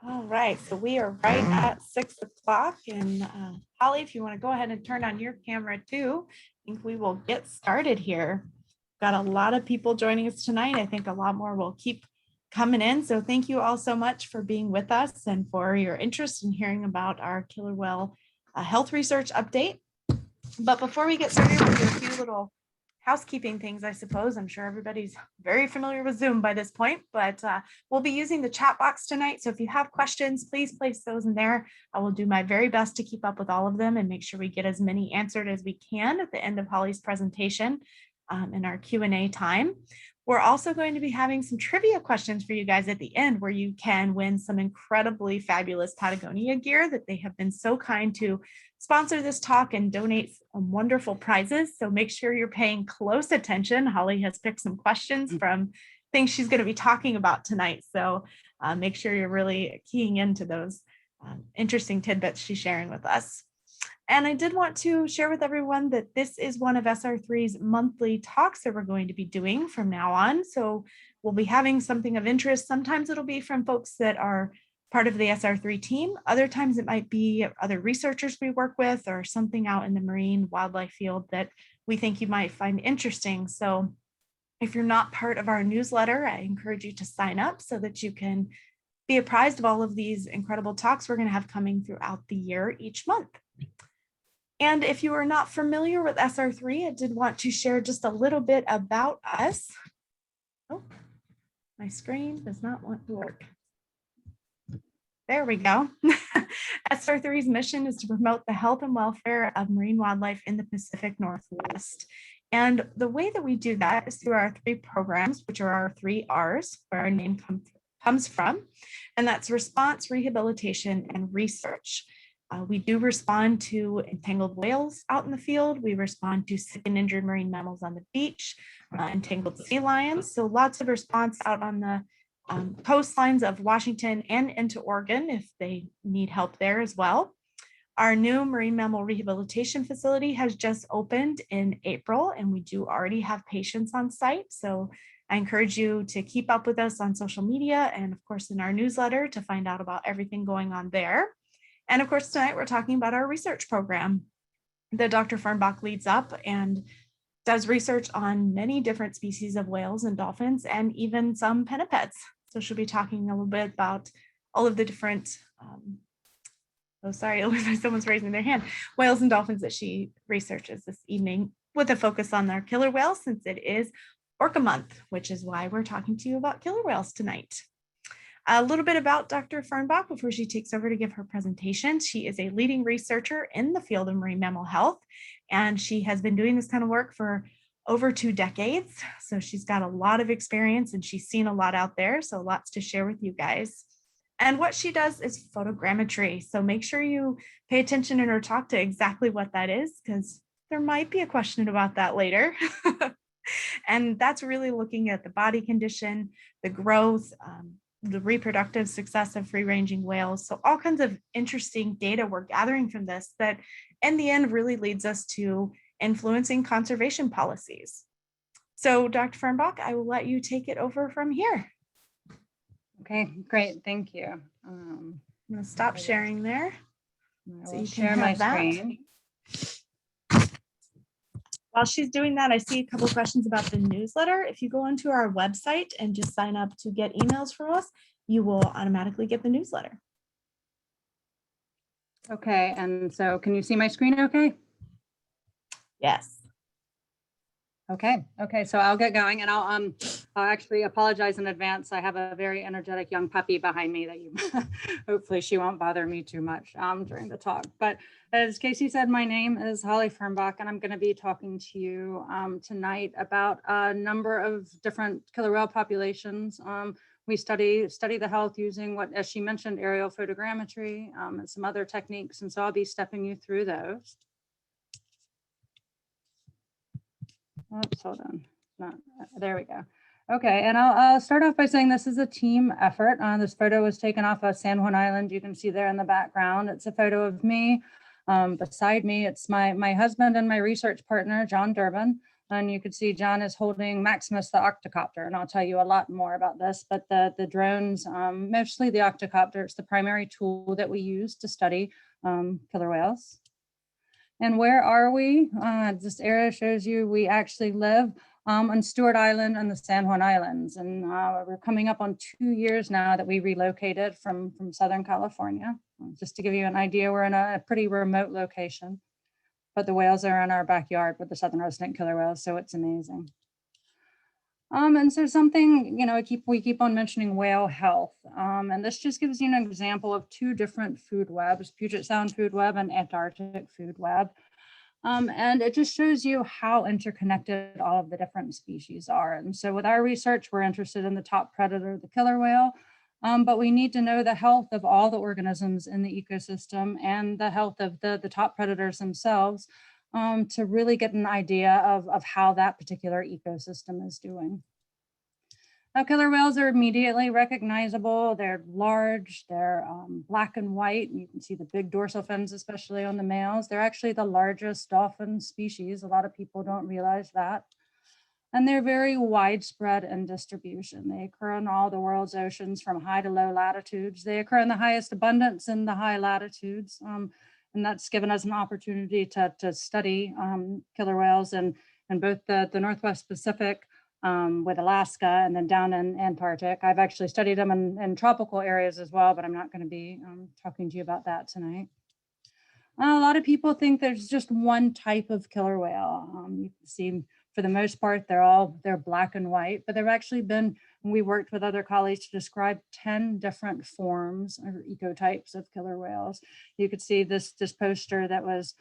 All right, so we are right at 6 o'clock. And Holly, if you want to go ahead and turn on your camera too, I think we will get started here. Got a lot of people joining us tonight. I think a lot more will keep coming in. So thank you all so much for being with us and for your interest in hearing about our killer whale health research update. But before we get started, we'll do a few little housekeeping things, I suppose. I'm sure everybody's very familiar with Zoom by this point, but we'll be using the chat box tonight. So if you have questions, please place those in there. I will do my very best to keep up with all of them and make sure we get as many answered as we can at the end of Holly's presentation in our Q&A time. We're also going to be having some trivia questions for you guys at the end, where you can win some incredibly fabulous Patagonia gear that they have been so kind to sponsor this talk and donate wonderful prizes. So make sure you're paying close attention. Holly has picked some questions from things she's going to be talking about tonight. So make sure you're really keying into those interesting tidbits she's sharing with us. And I did want to share with everyone that this is one of SR3's monthly talks that we're going to be doing from now on. So we'll be having something of interest. Sometimes it'll be from folks that are part of the SR3 team. Other times it might be other researchers we work with or something out in the marine wildlife field that we think you might find interesting. So if you're not part of our newsletter, I encourage you to sign up so that you can be apprised of all of these incredible talks we're going to have coming throughout the year each month. And if you are not familiar with SR3, I did want to share just a little bit about us. Oh, my screen does not want to work. There we go. SR3's mission is to promote the health and welfare of marine wildlife in the Pacific Northwest. And the way that we do that is through our 3 programs, which are our 3 R's, where our name comes from. And that's response, rehabilitation, and research. We do respond to entangled whales out in the field. We respond to sick and injured marine mammals on the beach, entangled sea lions. So lots of response out on the coastlines of Washington and into Oregon if they need help there as well. Our new marine mammal rehabilitation facility has just opened in April, and we do already have patients on site. So I encourage you to keep up with us on social media and, of course, in our newsletter to find out about everything going on there. And of course, tonight we're talking about our research program that Dr. Fearnbach leads up and does research on many different species of whales and dolphins and even some pinnipeds. So she'll be talking a little bit about all of the different, oh, sorry, it looks like someone's raising their hand, whales and dolphins that she researches this evening with a focus on our killer whales since it is Orca month, which is why we're talking to you about killer whales tonight. A little bit about Dr. Fearnbach before she takes over to give her presentation. She is a leading researcher in the field of marine mammal health, and she has been doing this kind of work for over 2 decades. So she's got a lot of experience and she's seen a lot out there, so lots to share with you guys. And what she does is photogrammetry. So make sure you pay attention in her talk to exactly what that is, because there might be a question about that later. And that's really looking at the body condition, the growth, the reproductive success of free-ranging whales. So all kinds of interesting data we're gathering from this that in the end really leads us to influencing conservation policies. So Dr. Fearnbach, I will let you take it over from here. Okay, great, thank you. I'm gonna stop sharing there. So you can share my screen. While she's doing that, I see a couple of questions about the newsletter. If you go onto our website and just sign up to get emails from us, you will automatically get the newsletter. Okay, and so can you see my screen okay? Yes. Okay, so I'll get going, and I'll actually apologize in advance. I have a very energetic young puppy behind me that you hopefully she won't bother me too much during the talk. But as Casey said, my name is Holly Fearnbach, and I'm going to be talking to you tonight about a number of different killer whale populations. We study the health using what, as she mentioned, aerial photogrammetry and some other techniques, and so I'll be stepping you through those. Oops, hold on. There we go. Okay, and I'll start off by saying this is a team effort. This photo was taken off of San Juan Island. You can see there in the background. It's a photo of me. Beside me, it's my husband and my research partner, John Durbin. And you can see John is holding Maximus the Octocopter, and I'll tell you a lot more about this, but the drones, mostly the Octocopter, it's the primary tool that we use to study killer whales. And where are we? This area shows you we actually live on Stewart Island and the San Juan Islands. And we're coming up on 2 years now that we relocated from Southern California. Just to give you an idea, we're in a pretty remote location, but the whales are in our backyard with the southern resident killer whales, so it's amazing. And so something, you know, we keep on mentioning whale health. And this just gives you an example of 2 different food webs, Puget Sound food web and Antarctic food web. And it just shows you how interconnected all of the different species are. And so with our research, we're interested in the top predator, the killer whale, but we need to know the health of all the organisms in the ecosystem and the health of the top predators themselves to really get an idea of how that particular ecosystem is doing. Now, killer whales are immediately recognizable. They're large, they're black and white. And you can see the big dorsal fins, especially on the males. They're actually the largest dolphin species. A lot of people don't realize that. And they're very widespread in distribution. They occur in all the world's oceans from high to low latitudes. They occur in the highest abundance in the high latitudes. And that's given us an opportunity to study killer whales in both the Northwest Pacific with Alaska and then down in Antarctic. I've actually studied them in tropical areas as well, but I'm not going to be talking to you about that tonight. A lot of people think there's just one type of killer whale. You can see for the most part, they're black and white, but there have actually been, we worked with other colleagues to describe 10 different forms or ecotypes of killer whales. You could see this poster that was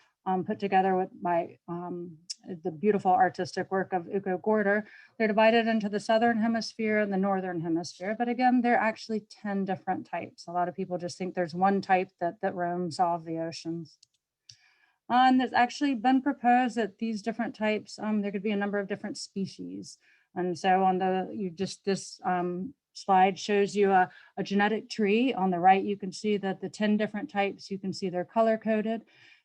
put together by the beautiful artistic work of Octocopter. They're divided into the Southern Hemisphere and the Northern Hemisphere, but again, they're actually 10 different types. A lot of people just think there's one type that roams all of the oceans. And it's actually been proposed that these different types, there could be a number of different species. And so on this slide shows you a genetic tree. On the right, you can see that the 10 different types, you can see they're color coded.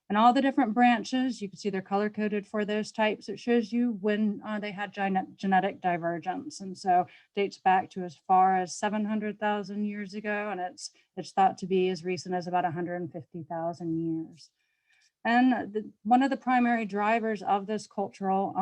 And all the different branches, you can see they're color coded for those types. It shows you when they had genetic divergence. And so dates back to as far as 700,000 years ago. And it's thought to be as recent as about 150,000 years. And one of the primary drivers of this cultural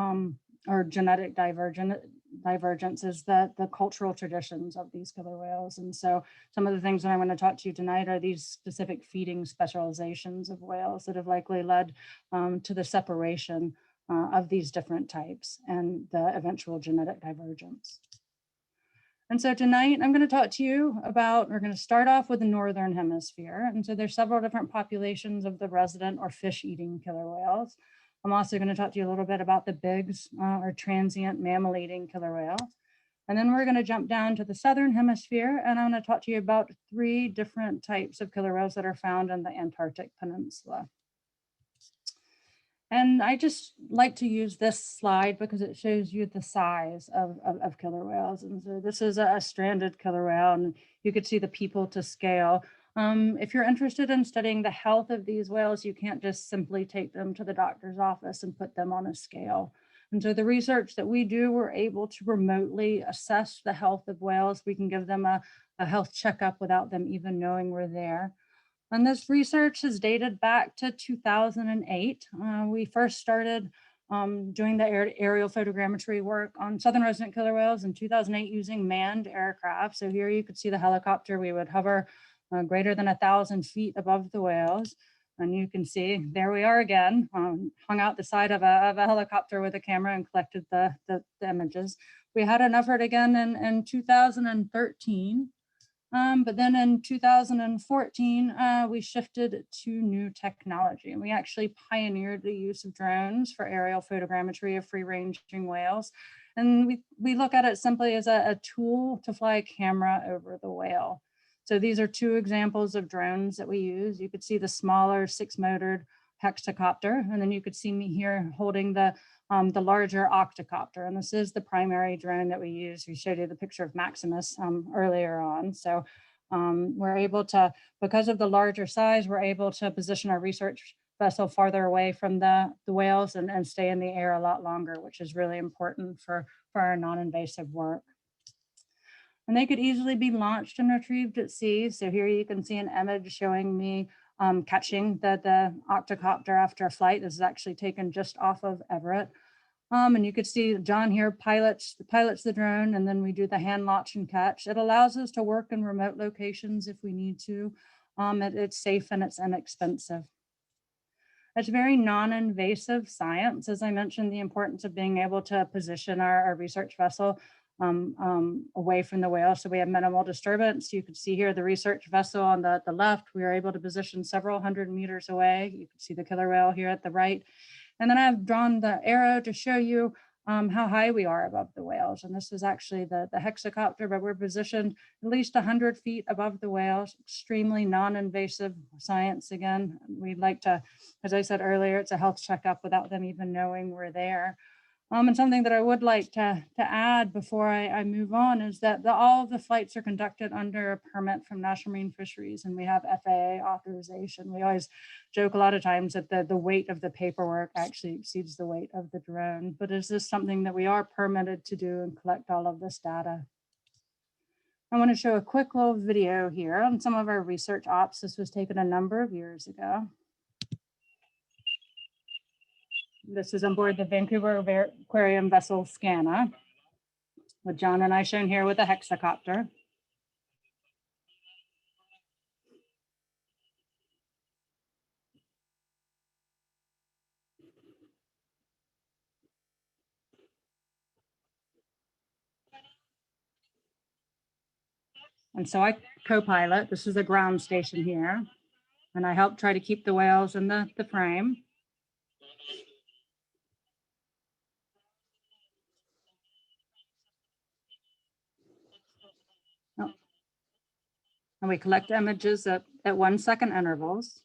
or genetic divergence is the cultural traditions of these killer whales. And so some of the things that I'm going to talk to you tonight are these specific feeding specializations of whales that have likely led to the separation of these different types and the eventual genetic divergence. And so tonight I'm going to talk to you about, we're going to start off with the Northern Hemisphere. And so there's several different populations of the resident or fish-eating killer whales. I'm also going to talk to you a little bit about the Biggs or transient mammal-eating killer whale. And then we're going to jump down to the Southern Hemisphere, and I'm going to talk to you about 3 different types of killer whales that are found in the Antarctic Peninsula. And I just like to use this slide because it shows you the size of killer whales. And so this is a stranded killer whale, and you could see the people to scale. If you're interested in studying the health of these whales, you can't just simply take them to the doctor's office and put them on a scale. And so the research that we do, we're able to remotely assess the health of whales. We can give them a health checkup without them even knowing we're there. And this research is dated back to 2008. We first started doing the aerial photogrammetry work on southern resident killer whales in 2008 using manned aircraft. So here you could see the helicopter. We would hover greater than 1,000 feet above the whales. And you can see, there we are again, hung out the side of a helicopter with a camera and collected the images. We had an effort again in 2013. But then in 2014, we shifted to new technology, and we actually pioneered the use of drones for aerial photogrammetry of free-ranging whales. And we look at it simply as a tool to fly a camera over the whale. So these are 2 examples of drones that we use. You could see the smaller 6-motored Octocopter, and then you could see me here holding the larger Octocopter, and this is the primary drone that we use. We showed you the picture of Maximus earlier on. So we're able to, because of the larger size, we're able to position our research vessel farther away from the whales and stay in the air a lot longer, which is really important for our non-invasive work. And they could easily be launched and retrieved at sea. So here you can see an image showing me catching the Octocopter after a flight. This is actually taken just off of Everett. And you could see John here pilots the drone, and then we do the hand launch and catch. It allows us to work in remote locations if we need to. It's safe and it's inexpensive. It's very non-invasive science. As I mentioned, the importance of being able to position our research vessel away from the whale, so we have minimal disturbance. You can see here the research vessel on the left. We are able to position several hundred meters away. You can see the killer whale here at the right. And then I've drawn the arrow to show you how high we are above the whales. And this is actually the hexacopter, but we're positioned at least 100 feet above the whales. Extremely non-invasive science again. We'd like to, as I said earlier, it's a health checkup without them even knowing we're there. And something that I would like to add before I move on is that all of the flights are conducted under a permit from National Marine Fisheries, and we have FAA authorization. We always joke a lot of times that the weight of the paperwork actually exceeds the weight of the drone, but is this something that we are permitted to do and collect all of this data? I want to show a quick little video here on some of our research ops. This was taken a number of years ago. This is on board the Vancouver Aquarium vessel Scanna, with John and I shown here with a hexacopter. And so I co-pilot. This is the ground station here, and I help try to keep the whales in the frame. And we collect images at 1 second intervals.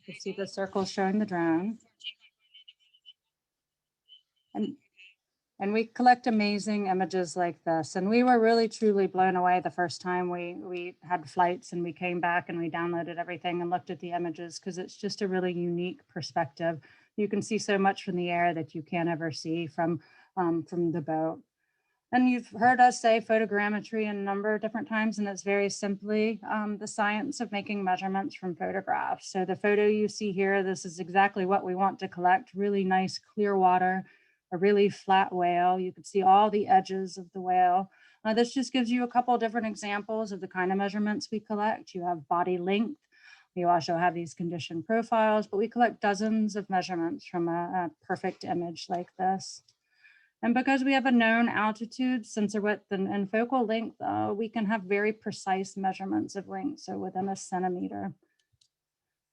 You see the circle showing the drone. And we collect amazing images like this. And we were really, truly blown away the first time we had flights and we came back and we downloaded everything and looked at the images, because it's just a really unique perspective. You can see so much from the air that you can't ever see from the boat. And you've heard us say photogrammetry a number of different times, and it's very simply the science of making measurements from photographs. So the photo you see here, this is exactly what we want to collect: really nice clear water, a really flat whale. You can see all the edges of the whale. This just gives you a couple of different examples of the kind of measurements we collect. You have body length. We also have these condition profiles, but we collect dozens of measurements from a perfect image like this. And because we have a known altitude, sensor width, and focal length, we can have very precise measurements of length, so within a centimeter.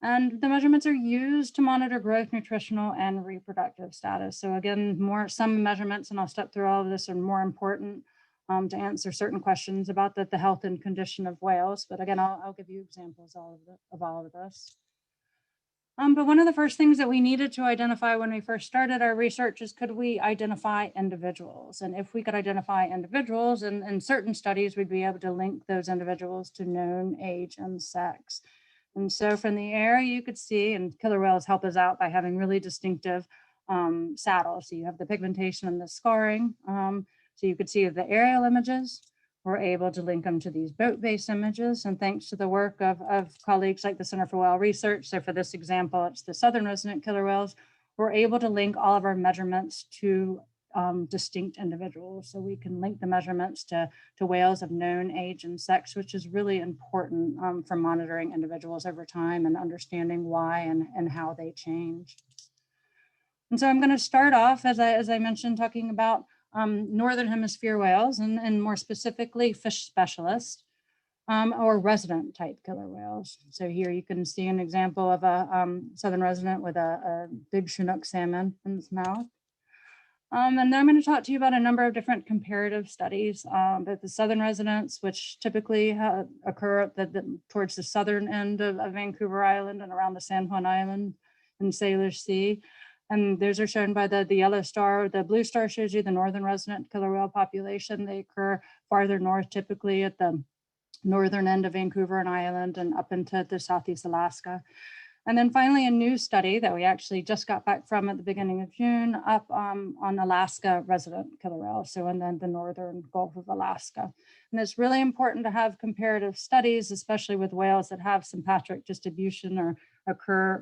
And the measurements are used to monitor growth, nutritional, and reproductive status. So again, some measurements, and I'll step through all of this, are more important to answer certain questions about the health and condition of whales. But again, I'll give you examples of all of this. But one of the first things that we needed to identify when we first started our research is, could we identify individuals? And if we could identify individuals, in certain studies, we'd be able to link those individuals to known age and sex. And so from the air, you could see, and killer whales help us out by having really distinctive saddles. So you have the pigmentation and the scarring. So you could see the aerial images. We're able to link them to these boat-based images. And thanks to the work of colleagues like the Center for Whale Research, so for this example, it's the southern resident killer whales, we're able to link all of our measurements to distinct individuals. So we can link the measurements to whales of known age and sex, which is really important for monitoring individuals over time and understanding why and how they change. And so I'm going to start off, as I mentioned, talking about Northern Hemisphere whales, and more specifically fish specialists or resident type killer whales. So here you can see an example of a southern resident with a big Chinook salmon in its mouth. And then I'm going to talk to you about a number of different comparative studies, but the southern residents, which typically occur towards the southern end of Vancouver Island and around the San Juan Island and Salish Sea. And those are shown by the yellow star. The blue star shows you the northern resident killer whale population. They occur farther north, typically at the northern end of Vancouver and Island and up into the Southeast Alaska. And then finally, a new study that we actually just got back from at the beginning of June up on Alaska resident killer whales, so in the northern Gulf of Alaska. And it's really important to have comparative studies, especially with whales that have sympatric distribution or occur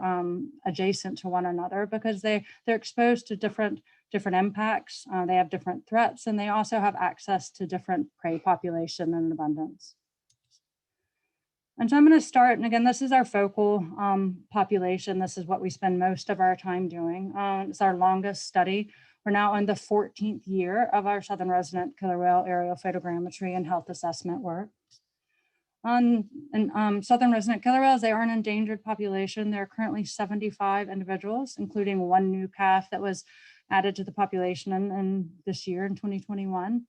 adjacent to one another, because they're exposed to different impacts. They have different threats, and they also have access to different prey population and abundance. And so I'm going to start, and again, this is our focal population. This is what we spend most of our time doing. It's our longest study. We're now in the 14th year of our southern resident killer whale aerial photogrammetry and health assessment work. Southern resident killer whales, they are an endangered population. There are currently 75 individuals, including one new calf that was added to the population in this year in 2021.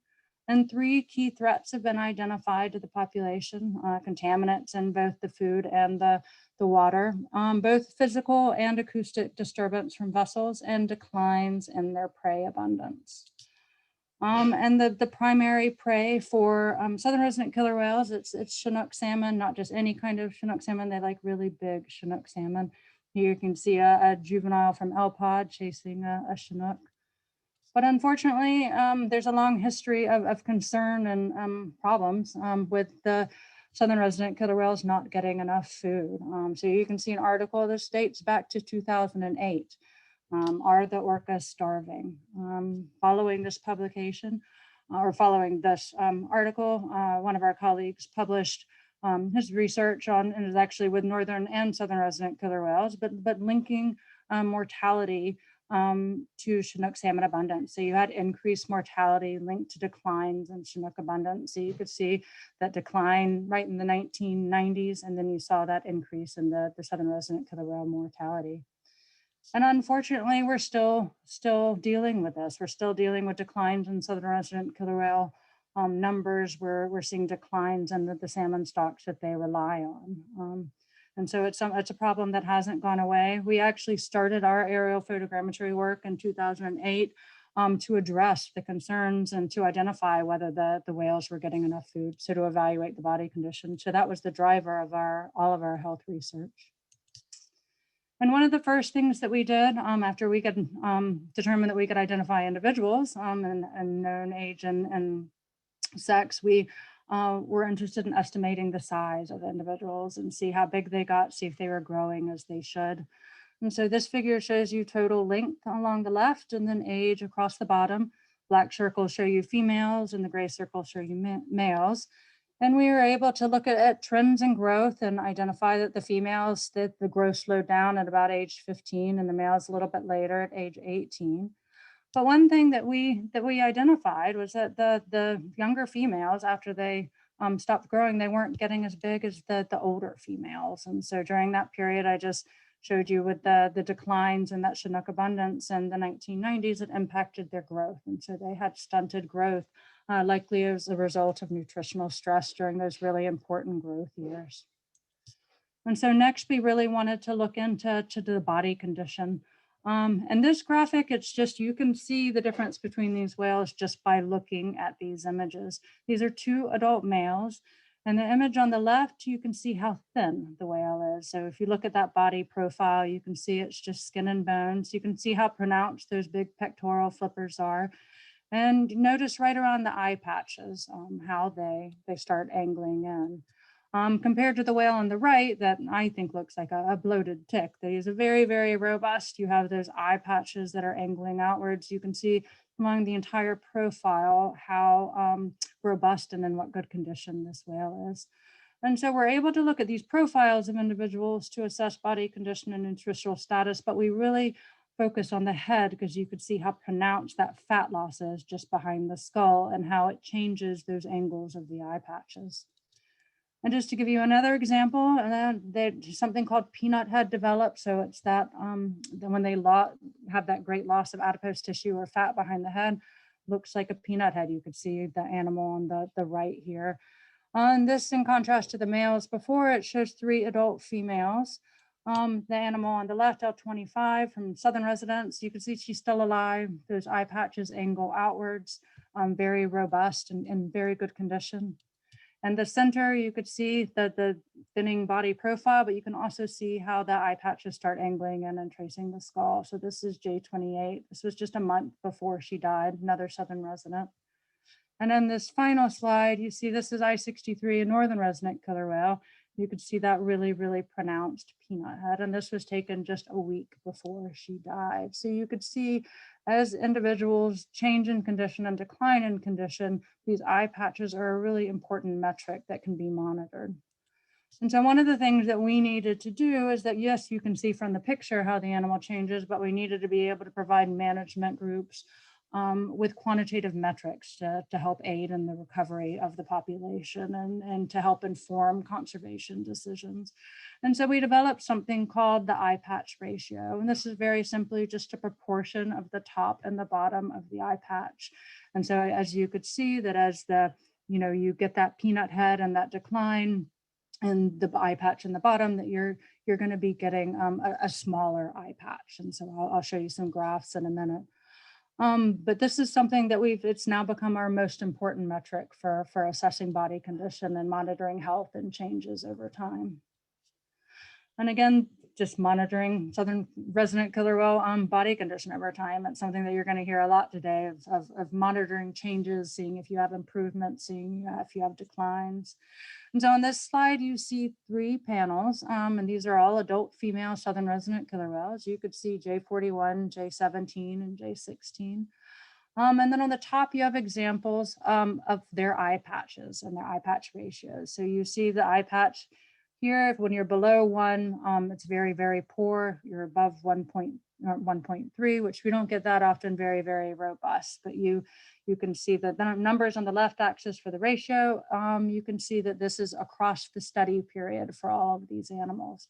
And 3 key threats have been identified to the population, contaminants in both the food and the water, both physical and acoustic disturbance from vessels, and declines in their prey abundance. And the primary prey for southern resident killer whales, it's Chinook salmon, not just any kind of Chinook salmon. They like really big Chinook salmon. Here you can see a juvenile from El Pod chasing a Chinook. But unfortunately, there's a long history of concern and problems with the southern resident killer whales not getting enough food. So you can see an article that dates back to 2008. Are the orcas starving? Following this publication, or following this article, one of our colleagues published his research on, and is actually with northern and southern resident killer whales, but linking mortality to Chinook salmon abundance. So you had increased mortality linked to declines in Chinook abundance. So you could see that decline right in the 1990s, and then you saw that increase in the southern resident killer whale mortality. And unfortunately, we're still dealing with this. We're still dealing with declines in southern resident killer whale numbers. We're seeing declines in the salmon stocks that they rely on. And so it's a problem that hasn't gone away. We actually started our aerial photogrammetry work in 2008 to address the concerns and to identify whether the whales were getting enough food, so to evaluate the body condition. So that was the driver of all of our health research. And one of the first things that we did after we could determine that we could identify individuals and known age and sex, we were interested in estimating the size of the individuals and see how big they got, see if they were growing as they should. And so this figure shows you total length along the left and then age across the bottom. Black circles show you females and the gray circles show you males. And we were able to look at trends in growth and identify that the females, that the growth slowed down at about age 15 and the males a little bit later at age 18. But one thing that we identified was that the younger females, after they stopped growing, they weren't getting as big as the older females. And so during that period, I just showed you with the declines in that Chinook abundance in the 1990s, it impacted their growth. And so they had stunted growth, likely as a result of nutritional stress during those really important growth years. And so next, we really wanted to look into the body condition. And this graphic, it's just, you can see the difference between these whales just by looking at these images. These are 2 adult males. And the image on the left, you can see how thin the whale is. So if you look at that body profile, you can see it's just skin and bones. You can see how pronounced those big pectoral flippers are. And notice right around the eye patches, how they start angling in. Compared to the whale on the right, that I think looks like a bloated tick. That is a very, very robust. You have those eye patches that are angling outwards. You can see along the entire profile how robust and in what good condition this whale is. And so we're able to look at these profiles of individuals to assess body condition and nutritional status, but we really focus on the head because you could see how pronounced that fat loss is just behind the skull and how it changes those angles of the eye patches. And just to give you another example, there's something called peanut head developed. So it's that when they have that great loss of adipose tissue or fat behind the head, looks like a peanut head. You could see the animal on the right here. And this, in contrast to the males before, it shows 3 adult females. The animal on the left, L25 from southern residents, you can see she's still alive. Those eye patches angle outwards, very robust and in very good condition. And the center, you could see the thinning body profile, but you can also see how the eye patches start angling in and tracing the skull. So this is J28. This was just a month before she died, another southern resident. And then this final slide, you see this is I-63, a northern resident killer whale. You could see that really, really pronounced peanut head. And this was taken just a week before she died. So you could see as individuals change in condition and decline in condition, these eye patches are a really important metric that can be monitored. And so one of the things that we needed to do is that, yes, you can see from the picture how the animal changes, but we needed to be able to provide management groups with quantitative metrics to help aid in the recovery of the population and to help inform conservation decisions. And so we developed something called the eye patch ratio. And this is very simply just a proportion of the top and the bottom of the eye patch. And so as you could see that as you get that peanut head and that decline, and the eye patch in the bottom, that you're going to be getting a smaller eye patch. And so I'll show you some graphs in a minute. But this is something that it's now become our most important metric for assessing body condition and monitoring health and changes over time. And again, just monitoring southern resident killer whale body condition over time. It's something that you're going to hear a lot today of monitoring changes, seeing if you have improvements, seeing if you have declines. And so on this slide, you see 3 panels, and these are all adult female southern resident killer whales. You could see J41, J17, and J16. And then on the top, you have examples of their eye patches and their eye patch ratios. So you see the eye patch here, when you're below 1, it's very, very poor. You're above 1.3, which we don't get that often, very, very robust. But you can see that the numbers on the left axis for the ratio, you can see that this is across the study period for all of these animals.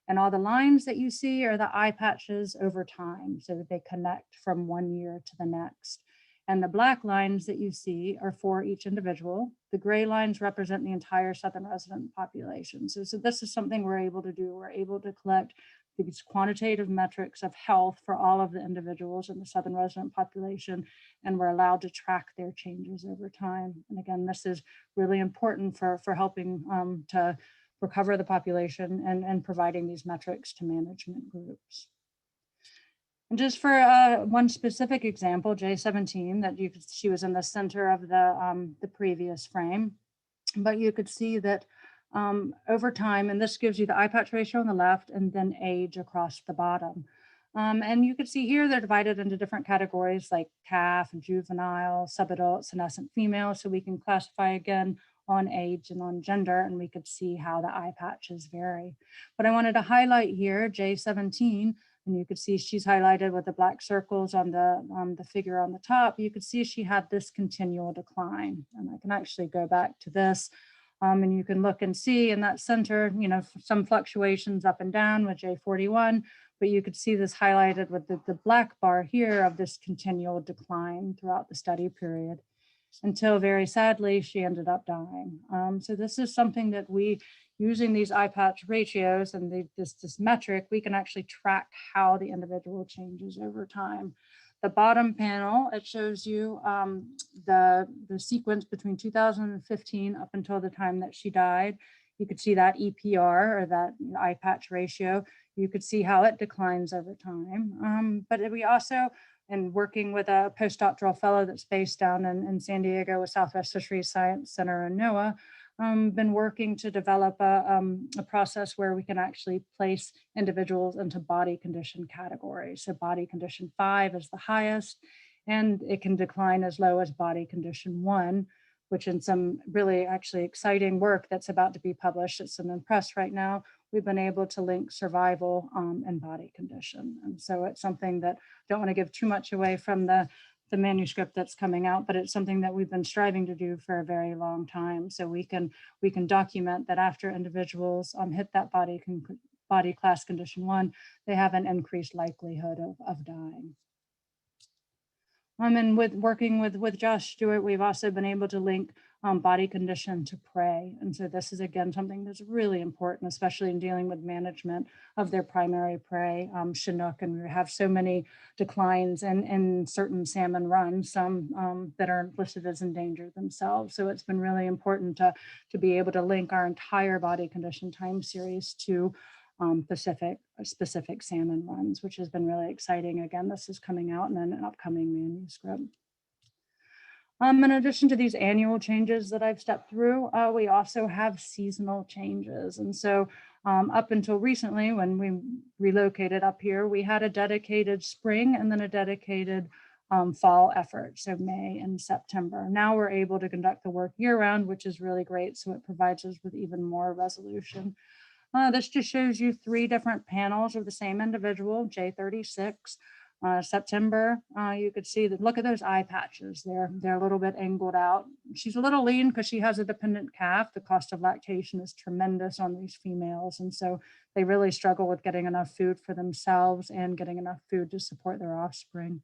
And all the lines that you see are the eye patches over time, so that they connect from 1 year to the next. And the black lines that you see are for each individual. The gray lines represent the entire southern resident population. So this is something we're able to do. We're able to collect these quantitative metrics of health for all of the individuals in the southern resident population, and we're allowed to track their changes over time. And again, this is really important for helping to recover the population and providing these metrics to management groups. And just for one specific example, J17, that she was in the center of the previous frame, but you could see that over time, and this gives you the eye patch ratio on the left and then age across the bottom. And you could see here they're divided into different categories like calf and juvenile, subadult, senescent female. So we can classify again on age and on gender, and we could see how the eye patches vary. But I wanted to highlight here J17, and you could see she's highlighted with the black circles on the figure on the top. You could see she had this continual decline. And I can actually go back to this. And you can look and see in that center, some fluctuations up and down with J41, but you could see this highlighted with the black bar here of this continual decline throughout the study period, until very sadly, she ended up dying. So this is something that using these eye patch ratios and this metric, we can actually track how the individual changes over time. The bottom panel, it shows you the sequence between 2015 up until the time that she died. You could see that EPR, or that eye patch ratio. You could see how it declines over time. But we also, and working with a postdoctoral fellow that's based down in San Diego with Southwest Fisheries Science Center and NOAA, been working to develop a process where we can actually place individuals into body condition categories. So body condition 5 is the highest, and it can decline as low as body condition 1, which in some really actually exciting work that's about to be published, it's in the press right now, we've been able to link survival and body condition. And so it's something that, don't want to give too much away from the manuscript that's coming out, but it's something that we've been striving to do for a very long time. So we can document that after individuals hit that body class condition 1, they have an increased likelihood of dying. And with working with Josh Stewart, we've also been able to link body condition to prey. And so this is, again, something that's really important, especially in dealing with management of their primary prey, Chinook. And we have so many declines in certain salmon runs, some that are listed as endangered themselves. So it's been really important to be able to link our entire body condition time series to specific salmon runs, which has been really exciting. Again, this is coming out in an upcoming manuscript. In addition to these annual changes that I've stepped through, we also have seasonal changes. And so up until recently, when we relocated up here, we had a dedicated spring and then a dedicated fall effort, so May and September. Now we're able to conduct the work year round, which is really great. So it provides us with even more resolution. This just shows you 3 different panels of the same individual, J36. September, you could see that, look at those eye patches. They're a little bit angled out. She's a little lean because she has a dependent calf. The cost of lactation is tremendous on these females. And so they really struggle with getting enough food for themselves and getting enough food to support their offspring.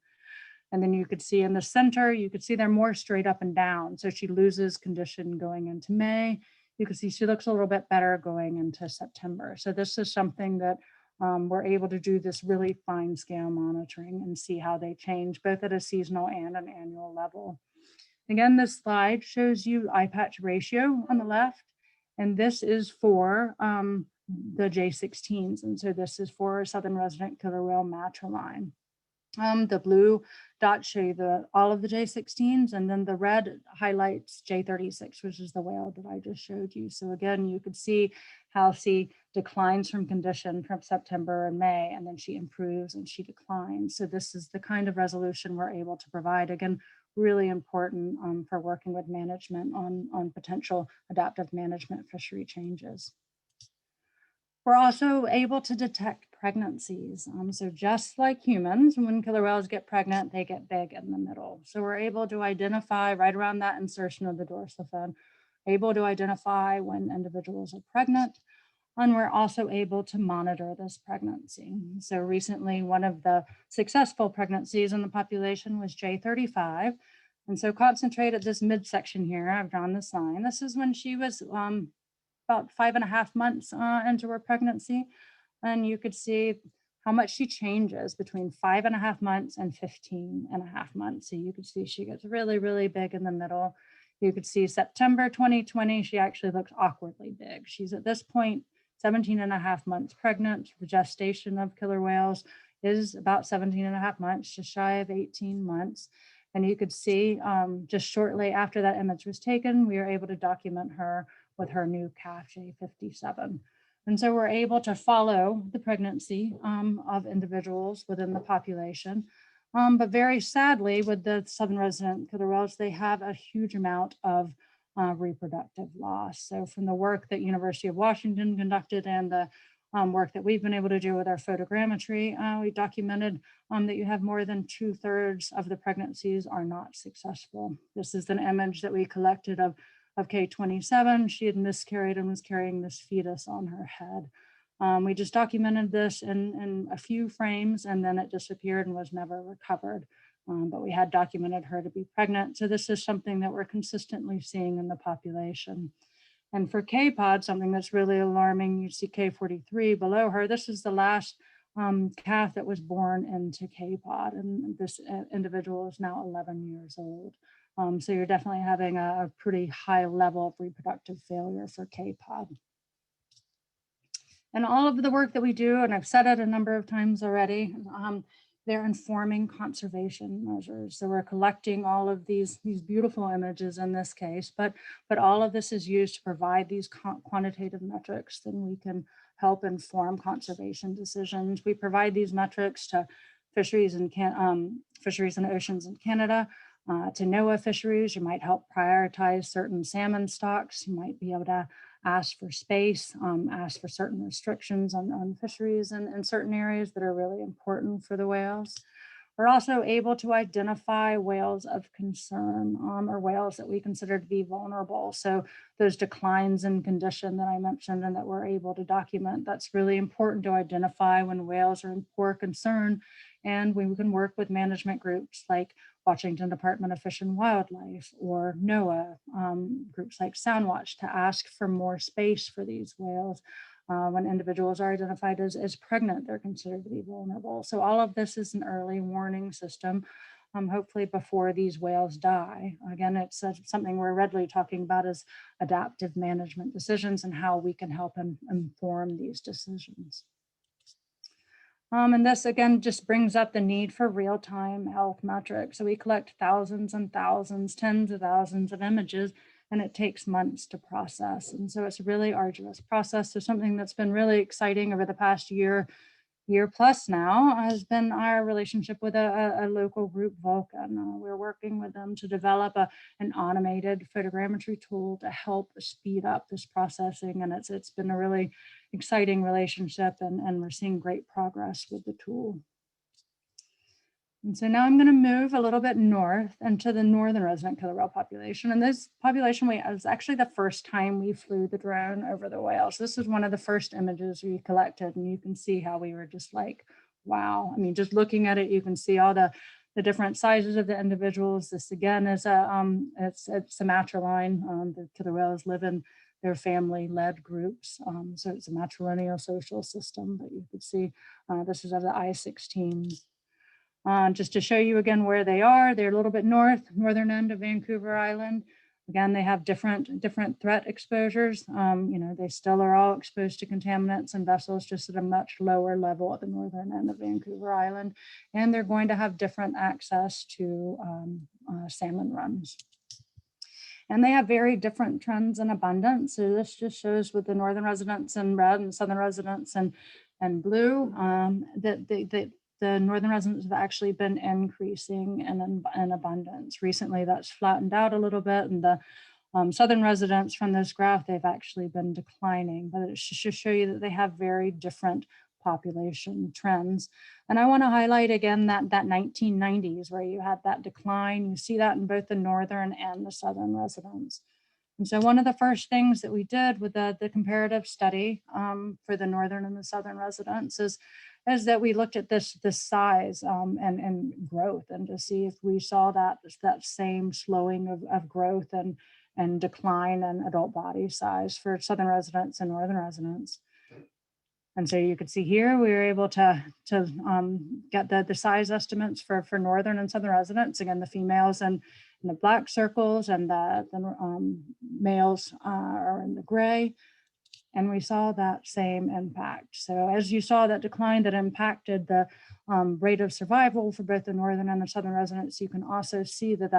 And then you could see in the center, you could see they're more straight up and down. So she loses condition going into May. You can see she looks a little bit better going into September. So this is something that we're able to do this really fine scale monitoring and see how they change both at a seasonal and an annual level. Again, this slide shows you eye patch ratio on the left, and this is for the J16s. And so this is for southern resident killer whale matriline. The blue dots show you all of the J16s, and then the red highlights J36, which is the whale that I just showed you. So again, you could see how she declines from condition from September and May, and then she improves and she declines. So this is the kind of resolution we're able to provide. Again, really important for working with management on potential adaptive management fishery changes. We're also able to detect pregnancies. So just like humans, when killer whales get pregnant, they get big in the middle. So we're able to identify right around that insertion of the dorsal fin, able to identify when individuals are pregnant, and we're also able to monitor this pregnancy. So recently, one of the successful pregnancies in the population was J35. And so concentrate at this midsection here. I've drawn this line. This is when she was about 5.5 months into her pregnancy. And you could see how much she changes between 5.5 months and 15.5 months. So you could see she gets really, really big in the middle. You could see September 2020, she actually looks awkwardly big. She's at this point 17.5 months pregnant. The gestation of killer whales is about 17.5 months, just shy of 18 months. And you could see just shortly after that image was taken, we were able to document her with her new calf J57. And so we're able to follow the pregnancy of individuals within the population. But very sadly, with the southern resident killer whales, they have a huge amount of reproductive loss. So from the work that University of Washington conducted and the work that we've been able to do with our photogrammetry, we documented that you have more than 2/3 of the pregnancies are not successful. This is an image that we collected of K27. She had miscarried and was carrying this fetus on her head. We just documented this in a few frames, and then it disappeared and was never recovered. But we had documented her to be pregnant. So this is something that we're consistently seeing in the population. And for K-pod, something that's really alarming, you see K43 below her. This is the last calf that was born into K-pod, and this individual is now 11 years old. So you're definitely having a pretty high level of reproductive failure for K-pod. And all of the work that we do, and I've said it a number of times already, they're informing conservation measures. So we're collecting all of these beautiful images in this case, but all of this is used to provide these quantitative metrics, then we can help inform conservation decisions. We provide these metrics to fisheries and oceans in Canada, to NOAA fisheries. You might help prioritize certain salmon stocks. You might be able to ask for space, ask for certain restrictions on fisheries in certain areas that are really important for the whales. We're also able to identify whales of concern, or whales that we consider to be vulnerable. So those declines in condition that I mentioned and that we're able to document, that's really important to identify when whales are in poor concern. And we can work with management groups like Washington Department of Fish and Wildlife or NOAA, groups like Soundwatch, to ask for more space for these whales. When individuals are identified as pregnant, they're considered to be vulnerable. So all of this is an early warning system, hopefully before these whales die. Again, it's something we're readily talking about as adaptive management decisions and how we can help inform these decisions. And this again just brings up the need for real-time health metrics. So we collect thousands and thousands, tens of thousands of images, and it takes months to process. And so it's a really arduous process. So something that's been really exciting over the past year plus now has been our relationship with a local group, Vulcan. We're working with them to develop an automated photogrammetry tool to help speed up this processing. And it's been a really exciting relationship, and we're seeing great progress with the tool. And so now I'm going to move a little bit north into the northern resident killer whale population. And this population was actually the first time we flew the drone over the whales. This is one of the first images we collected, and you can see how we were just like, wow. I mean, just looking at it, you can see all the different sizes of the individuals. This again is it's a matriline. The killer whales live in their family-led groups. So it's a matrilineal social system, but you could see this is of the I-16. Just to show you again where they are, they're a little bit northern end of Vancouver Island. Again, they have different threat exposures. They still are all exposed to contaminants and vessels, just at a much lower level at the northern end of Vancouver Island. And they're going to have different access to salmon runs. And they have very different trends in abundance. So this just shows with the northern residents in red and southern residents in blue, that the northern residents have actually been increasing in abundance. Recently, that's flattened out a little bit, and the southern residents from this graph, they've actually been declining, but it should show you that they have very different population trends. And I want to highlight again that 1990s where you had that decline. You see that in both the northern and the southern residents. And so one of the first things that we did with the comparative study for the northern and the southern residents is that we looked at this size and growth, and to see if we saw that same slowing of growth and decline in adult body size for southern residents and northern residents. And so you could see here, we were able to get the size estimates for northern and southern residents. Again, the females in the black circles and the males are in the gray. And we saw that same impact. So as you saw that decline that impacted the rate of survival for both the northern and the southern residents, you can also see that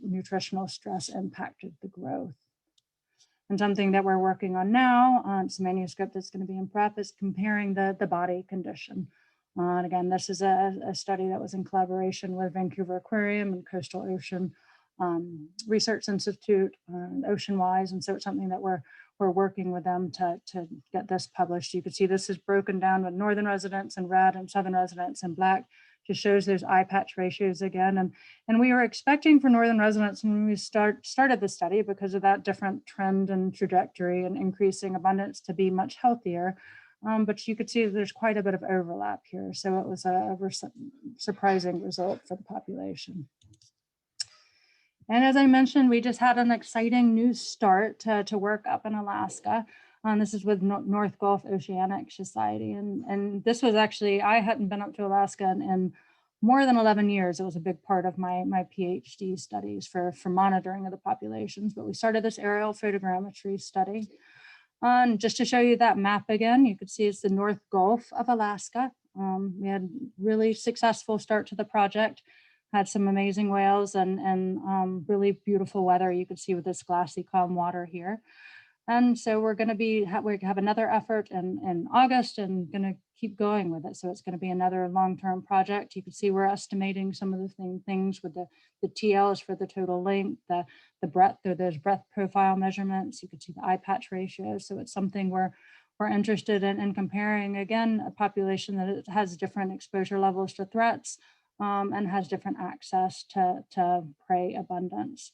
nutritional stress impacted the growth. And something that we're working on now, it's a manuscript that's going to be in prep, is comparing the body condition. And again, this is a study that was in collaboration with Vancouver Aquarium and Coastal Ocean Research Institute, Oceanwise. And so it's something that we're working with them to get this published. You can see this is broken down with northern residents in red and southern residents in black. Just shows those eye patch ratios again. And we were expecting for northern residents when we started the study, because of that different trend and trajectory and increasing abundance, to be much healthier. But you could see that there's quite a bit of overlap here. So it was a surprising result for the population. And as I mentioned, we just had an exciting new start to work up in Alaska. This is with North Gulf Oceanic Society. And this was actually, I hadn't been up to Alaska in more than 11 years. It was a big part of my PhD studies for monitoring of the populations. But we started this aerial photogrammetry study. And just to show you that map again, you could see it's the North Gulf of Alaska. We had really successful start to the project. Had some amazing whales and really beautiful weather. You could see with this glassy calm water here. And so we're going to we have another effort in August, and going to keep going with it. So it's going to be another long-term project. You can see we're estimating some of the things with the TLs for the total length, the breadth, or those breadth profile measurements. You can see the eye patch ratio. So it's something we're interested in comparing, again, a population that has different exposure levels to threats, and has different access to prey abundance.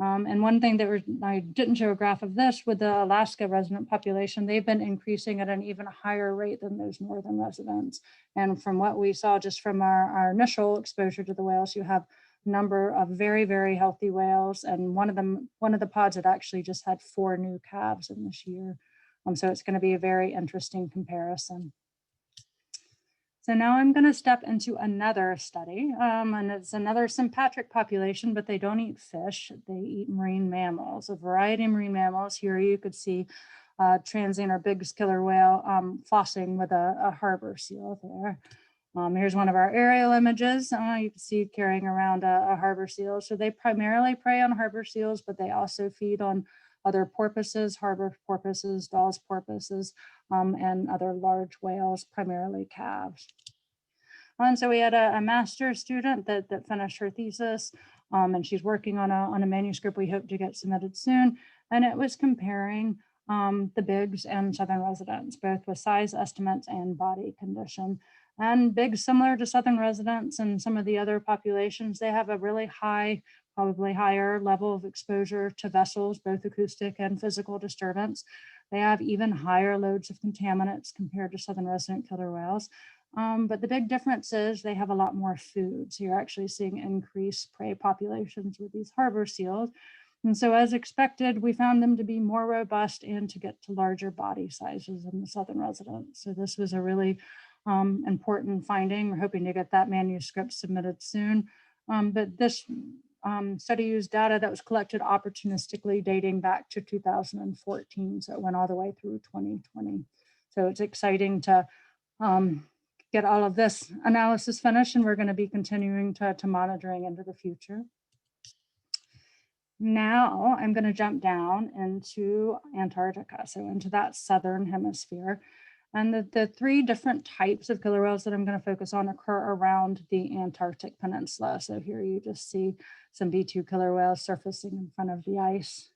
And one thing that I didn't show a graph of this with the Alaska resident population, they've been increasing at an even higher rate than those northern residents. And from what we saw just from our initial exposure to the whales, you have a number of very, very healthy whales. And one of the pods had actually just had 4 new calves in this year. So it's going to be a very interesting comparison. So now I'm going to step into another study, and it's another sympatric population, but they don't eat fish. They eat marine mammals, a variety of marine mammals. Here you could see transient or Bigg's killer whale flossing with a harbor seal there. Here's one of our aerial images. You can see carrying around a harbor seal. So they primarily prey on harbor seals, but they also feed on other porpoises, harbor porpoises, Dawes porpoises, and other large whales, primarily calves. And so we had a master's student that finished her thesis, and she's working on a manuscript we hope to get submitted soon. And it was comparing the Biggs and southern residents, both with size estimates and body condition. And Biggs, similar to southern residents and some of the other populations, they have a really high, probably higher level of exposure to vessels, both acoustic and physical disturbance. They have even higher loads of contaminants compared to southern resident killer whales. But the big difference is they have a lot more food. So you're actually seeing increased prey populations with these harbor seals. And so as expected, we found them to be more robust and to get to larger body sizes than the southern residents. So this was a really important finding. We're hoping to get that manuscript submitted soon. But this study used data that was collected opportunistically dating back to 2014. So it went all the way through 2020. So it's exciting to get all of this analysis finished, and we're going to be continuing to monitoring into the future. Now I'm going to jump down into Antarctica, so into that southern hemisphere. And the 3 different types of killer whales that I'm going to focus on occur around the Antarctic Peninsula. So here you just see some B2 killer whales surfacing in front of the ice.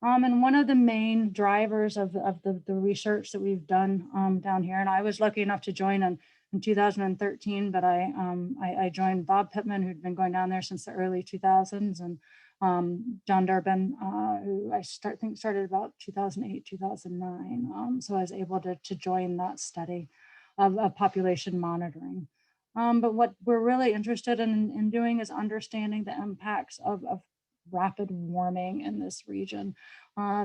And one of the main drivers of the research that we've done down here, and I was lucky enough to join in 2013, but I joined Bob Pittman, who'd been going down there since the early 2000s, and John Durbin, who I think started about 2008, 2009. So I was able to join that study of population monitoring. But what we're really interested in doing is understanding the impacts of rapid warming in this region.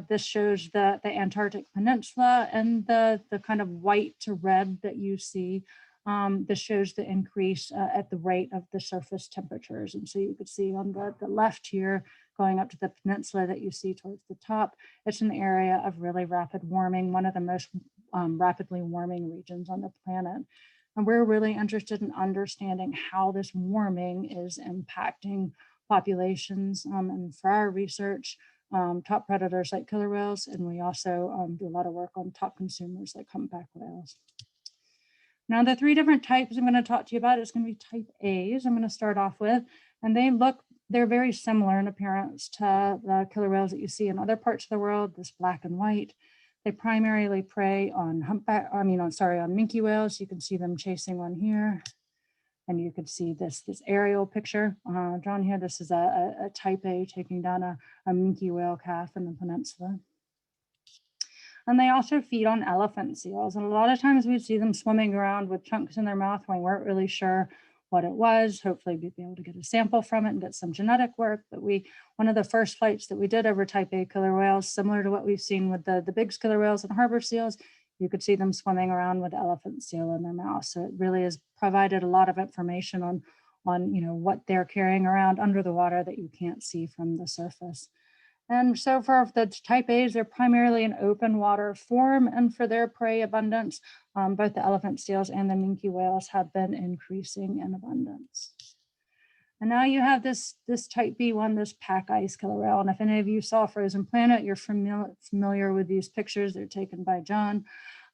This shows the Antarctic Peninsula, and the kind of white to red that you see. This shows the increase at the rate of the surface temperatures. And so you could see on the left here, going up to the peninsula that you see towards the top, it's an area of really rapid warming, one of the most rapidly warming regions on the planet. And we're really interested in understanding how this warming is impacting populations. And for our research, top predators like killer whales, and we also do a lot of work on top consumers like humpback whales. Now, the 3 different types I'm going to talk to you about is going to be type A's. I'm going to start off with, and they're very similar in appearance to the killer whales that you see in other parts of the world, this black and white. They primarily prey on on minke whales. You can see them chasing one here. And you could see this aerial picture drawn here. This is a type A taking down a minke whale calf in the peninsula. And they also feed on elephant seals. And a lot of times we'd see them swimming around with chunks in their mouth when we weren't really sure what it was. Hopefully we'd be able to get a sample from it and get some genetic work. But one of the first flights that we did over type A killer whales, similar to what we've seen with the Bigg's killer whales and harbor seals, you could see them swimming around with elephant seal in their mouth. So it really has provided a lot of information on what they're carrying around under the water that you can't see from the surface. And so for the type A's, they're primarily an open water form, and for their prey abundance, both the elephant seals and the minke whales have been increasing in abundance. And now you have this type B1, this pack ice killer whale. And if any of you saw Frozen Planet, you're familiar with these pictures. They're taken by John.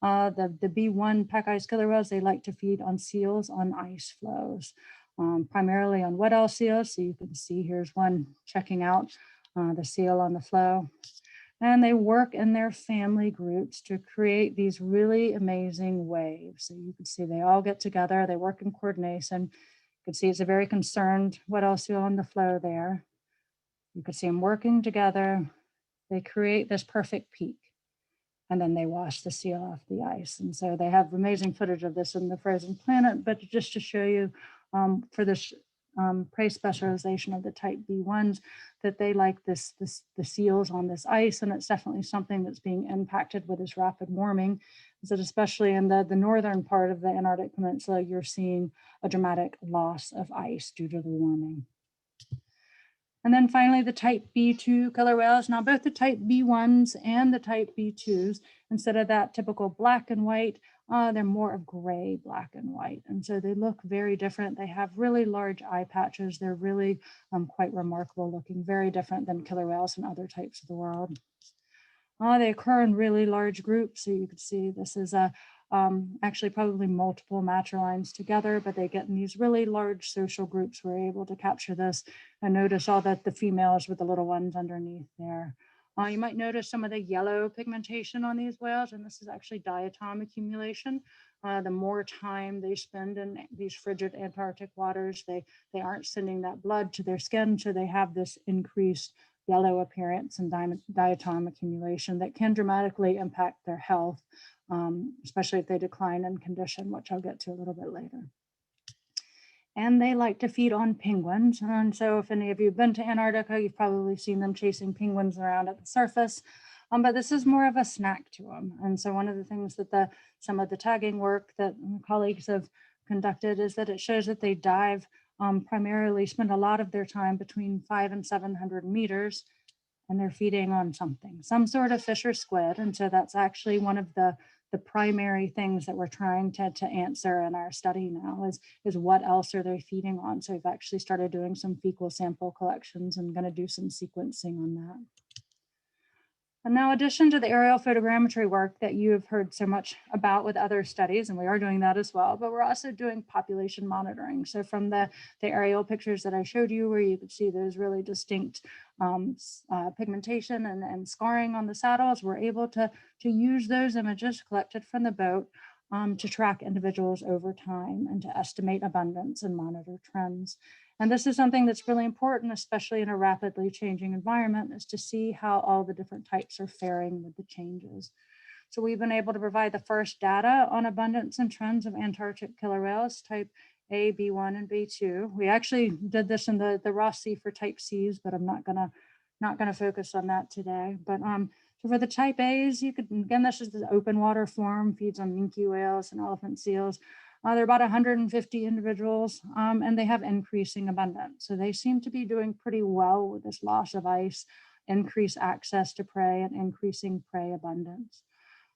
The B1 pack ice killer whales, they like to feed on seals on ice flows, primarily on Weddell seals. So you can see here's one checking out the seal on the flow. And they work in their family groups to create these really amazing waves. So you can see they all get together, they work in coordination. You can see it's a very concerned, what else is on the flow there. You can see them working together. They create this perfect peak, and then they wash the seal off the ice. And so they have amazing footage of this in the frozen planet, but just to show you for this prey specialization of the type B1s, that they like the seals on this ice, and it's definitely something that's being impacted with this rapid warming. So especially in the northern part of the Antarctic Peninsula, you're seeing a dramatic loss of ice due to the warming. And then finally, the type B2 killer whales. Now, both the type B1s and the type B2s, instead of that typical black and white, they're more of gray, black and white. And so they look very different. They have really large eye patches. They're really quite remarkable looking, very different than killer whales and other types of the world. They occur in really large groups. So you can see this is actually probably multiple matrilines together, but they get in these really large social groups. We're able to capture this and notice all that the females with the little ones underneath there. You might notice some of the yellow pigmentation on these whales, and this is actually diatom accumulation. The more time they spend in these frigid Antarctic waters, they aren't sending that blood to their skin, so they have this increased yellow appearance and diatom accumulation that can dramatically impact their health, especially if they decline in condition, which I'll get to a little bit later. And they like to feed on penguins. And so if any of you have been to Antarctica, you've probably seen them chasing penguins around at the surface. But this is more of a snack to them. And so one of the things that some of the tagging work that colleagues have conducted is that it shows that they dive primarily, spend a lot of their time between 500 and 700 meters, and they're feeding on something, some sort of fish or squid. And so that's actually one of the primary things that we're trying to answer in our study now is what else are they feeding on? So we've actually started doing some fecal sample collections and going to do some sequencing on that. And now, in addition to the aerial photogrammetry work that you have heard so much about with other studies, and we are doing that as well, but we're also doing population monitoring. So from the aerial pictures that I showed you, where you could see those really distinct pigmentation and scarring on the saddles, we're able to use those images collected from the boat to track individuals over time and to estimate abundance and monitor trends. And this is something that's really important, especially in a rapidly changing environment, is to see how all the different types are faring with the changes. So we've been able to provide the first data on abundance and trends of Antarctic killer whales, type A, B1, and B2. We actually did this in the Ross Sea for type Cs, but I'm not gonna focus on that today. But so for the type A's, you could, again, this is the open water form, feeds on minke whales and elephant seals. There are about 150 individuals, and they have increasing abundance. So they seem to be doing pretty well with this loss of ice, increased access to prey, and increasing prey abundance.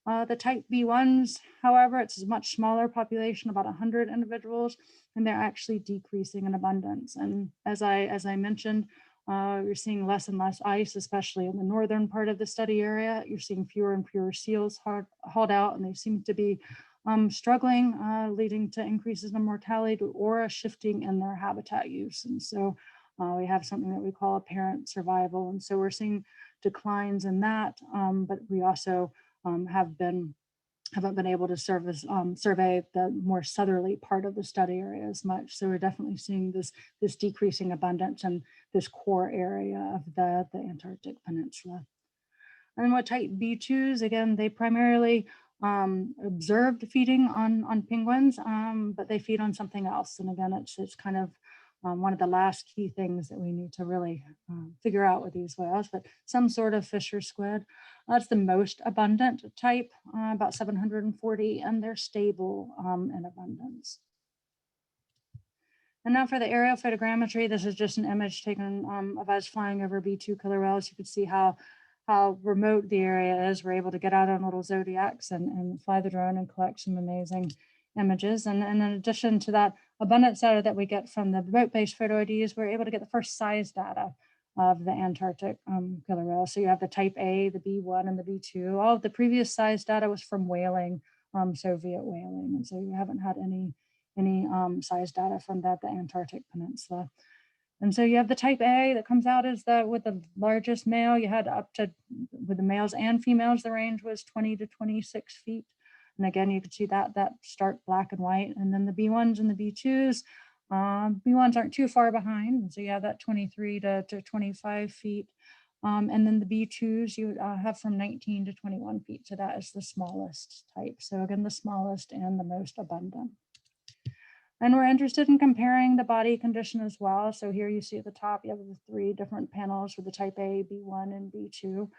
The type B1s, however, it's a much smaller population, about 100 individuals, and they're actually decreasing in abundance. And as I mentioned, you're seeing less and less ice, especially in the northern part of the study area. You're seeing fewer and fewer seals hauled out, and they seem to be struggling, leading to increases in mortality or a shifting in their habitat use. And so we have something that we call apparent survival. And so we're seeing declines in that, but we also haven't been able to survey the more southerly part of the study area as much. So we're definitely seeing this decreasing abundance in this core area of the Antarctic Peninsula. And then with type B2s, again, they primarily observed feeding on penguins, but they feed on something else. And again, it's kind of one of the last key things that we need to really figure out with these whales, but some sort of fish or squid. That's the most abundant type, about 740, and they're stable in abundance. And now for the aerial photogrammetry, this is just an image taken of us flying over B2 killer whales. You can see how remote the area is. We're able to get out on little Zodiacs and fly the drone and collect some amazing images. And in addition to that abundance data that we get from the boat-based photo IDs, we're able to get the first size data of the Antarctic killer whale. So you have the type A, the B1, and the B2. All of the previous size data was from whaling, Soviet whaling. And so you haven't had any size data from the Antarctic Peninsula. And so you have the type A that comes out as with the largest male. You had up to, with the males and females, the range was 20 to 26 feet. And again, you could see that stark black and white. And then the B1s and the B2s, B1s aren't too far behind. So you have that 23 to 25 feet. And then the B2s, you have from 19 to 21 feet. So that is the smallest type. So again, the smallest and the most abundant. And we're interested in comparing the body condition as well. So here you see at the top, you have the 3 different panels with the type A, B1, and B2.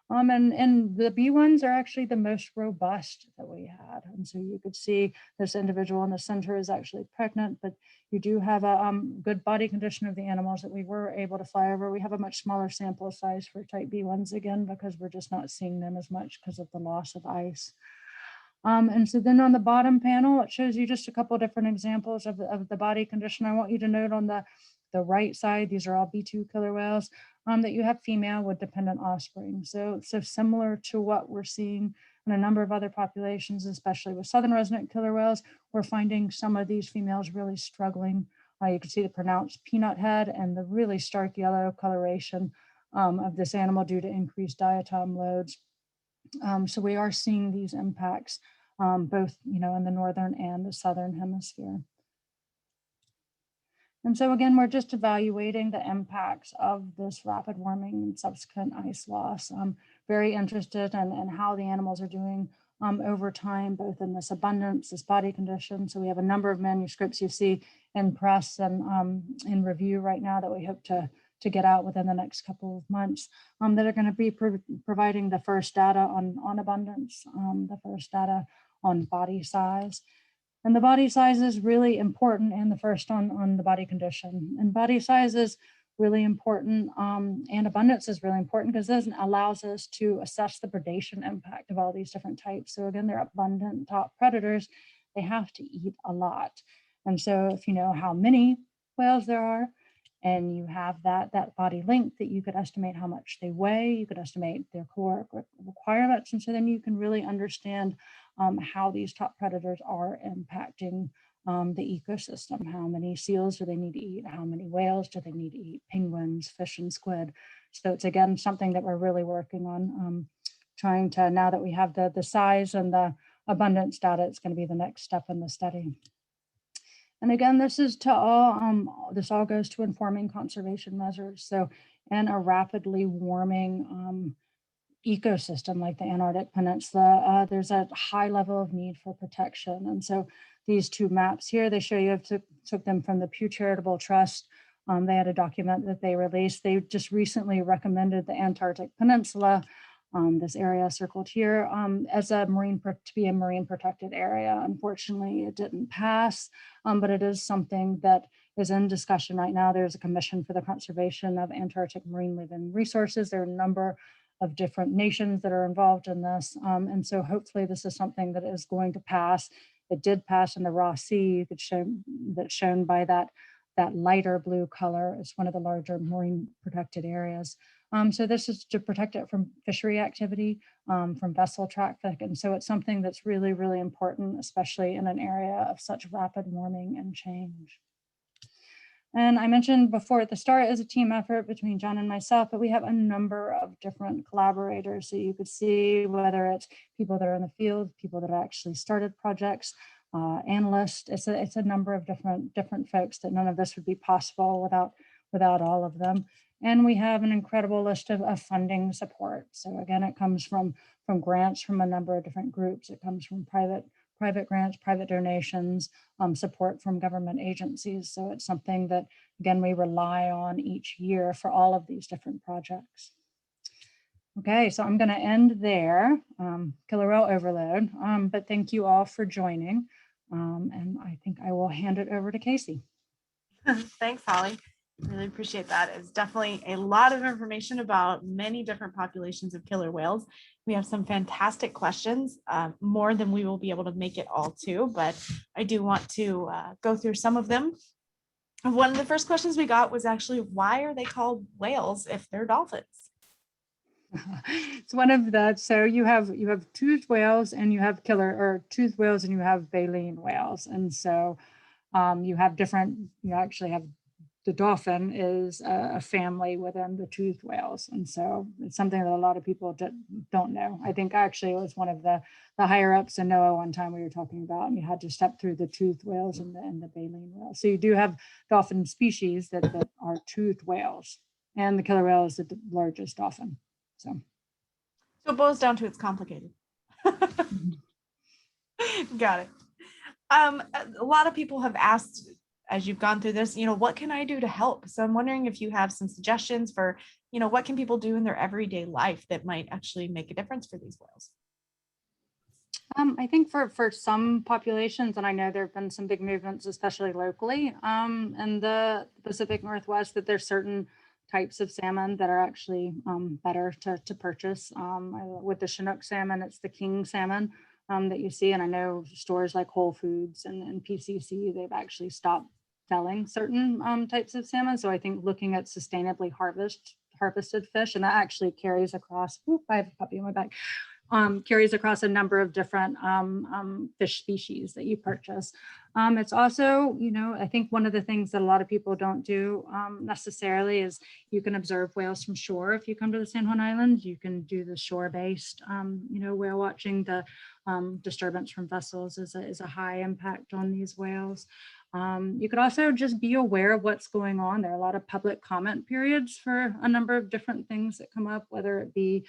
And the B1s are actually the most robust that we had. And so you could see this individual in the center is actually pregnant, but you do have a good body condition of the animals that we were able to fly over. We have a much smaller sample size for type B1s again, because we're just not seeing them as much because of the loss of ice. And so then on the bottom panel, it shows you just a couple of different examples of the body condition. I want you to note on the right side, these are all B2 killer whales, that you have female with dependent offspring. So similar to what we're seeing in a number of other populations, especially with southern resident killer whales, we're finding some of these females really struggling. You can see the pronounced peanut head and the really stark yellow coloration of this animal due to increased diatom loads. So we are seeing these impacts both, in the northern and the southern hemisphere. And so again, we're just evaluating the impacts of this rapid warming and subsequent ice loss. I'm very interested in how the animals are doing over time, both in this abundance, this body condition. So we have a number of manuscripts you see in press and in review right now that we hope to get out within the next couple of months that are going to be providing the first data on abundance, the first data on body size. And the body size is really important, and the first on the body condition. And body size is really important, and abundance is really important because this allows us to assess the predation impact of all these different types. So again, they're abundant top predators. They have to eat a lot. And so if you know how many whales there are, and you have that body length, that you could estimate how much they weigh, you could estimate their caloric requirements. And so then you can really understand how these top predators are impacting the ecosystem. How many seals do they need to eat? How many whales do they need to eat? Penguins, fish, and squid. So it's again, something that we're really working on, trying to, now that we have the size and the abundance data, it's going to be the next step in the study. And again, this is to all, this all goes to informing conservation measures. So in a rapidly warming ecosystem like the Antarctic Peninsula, there's a high level of need for protection. And so these 2 maps here, they show you, took them from the Pew Charitable Trust. They had a document that they released. They just recently recommended the Antarctic Peninsula, this area circled here, as a to be a marine protected area. Unfortunately, it didn't pass, but it is something that is in discussion right now. There's a commission for the conservation of Antarctic marine living resources. There are a number of different nations that are involved in this. And so hopefully this is something that is going to pass. It did pass in the Ross Sea. That's shown by that lighter blue color. It's one of the larger marine protected areas. So this is to protect it from fishery activity, from vessel traffic. And so it's something that's really, really important, especially in an area of such rapid warming and change. And I mentioned before at the start, is a team effort between John and myself, but we have a number of different collaborators. So you could see whether it's people that are in the field, people that actually started projects, analysts. It's a number of different folks that none of this would be possible without all of them. And we have an incredible list of funding support. So again, it comes from grants from a number of different groups. It comes from private grants, private donations, support from government agencies. So it's something that, again, we rely on each year for all of these different projects. Okay, so I'm going to end there, killer whale overload, but thank you all for joining. And I think I will hand it over to Casey. Thanks, Holly. Really appreciate that. It's definitely a lot of information about many different populations of killer whales. We have some fantastic questions, more than we will be able to make it all to, but I do want to go through some of them. One of the first questions we got was actually, why are they called whales if they're dolphins? It's one of the, so you have toothed whales and you have toothed whales and you have baleen whales. And so you actually have the dolphin is a family within the toothed whales. And so it's something that a lot of people don't know. I think actually it was one of the higher ups in NOAA one time we were talking about, and you had to step through the toothed whales and the baleen whales. So you do have dolphin species that are toothed whales, and the killer whale is the largest dolphin. So it boils down to it's complicated. Got it. A lot of people have asked, as you've gone through this, what can I do to help? So I'm wondering if you have some suggestions for, what can people do in their everyday life that might actually make a difference for these whales? I think for some populations, and I know there have been some big movements, especially locally in the Pacific Northwest, that there's certain types of salmon that are actually better to purchase. With the Chinook salmon, it's the king salmon that you see. And I know stores like Whole Foods and PCC, they've actually stopped selling certain types of salmon. So I think looking at sustainably harvested fish, and that actually carries across, I have a puppy on my back, carries across a number of different fish species that you purchase. It's also, I think one of the things that a lot of people don't do necessarily is you can observe whales from shore. If you come to the San Juan Islands, you can do the shore-based, whale watching. The disturbance from vessels is a high impact on these whales. You could also just be aware of what's going on. There are a lot of public comment periods for a number of different things that come up, whether it be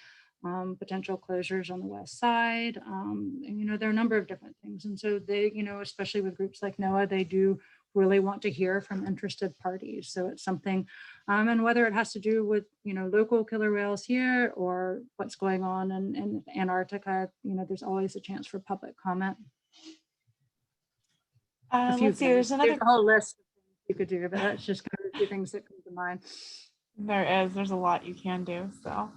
potential closures on the west side. And, there are a number of different things. And so they, especially with groups like NOAA, they do really want to hear from interested parties. So it's something, and whether it has to do with, local killer whales here or what's going on in Antarctica, there's always a chance for public comment. Let's see, there's a whole list of things you could do, but that's just kind of a few things that come to mind. There's a lot you can do. So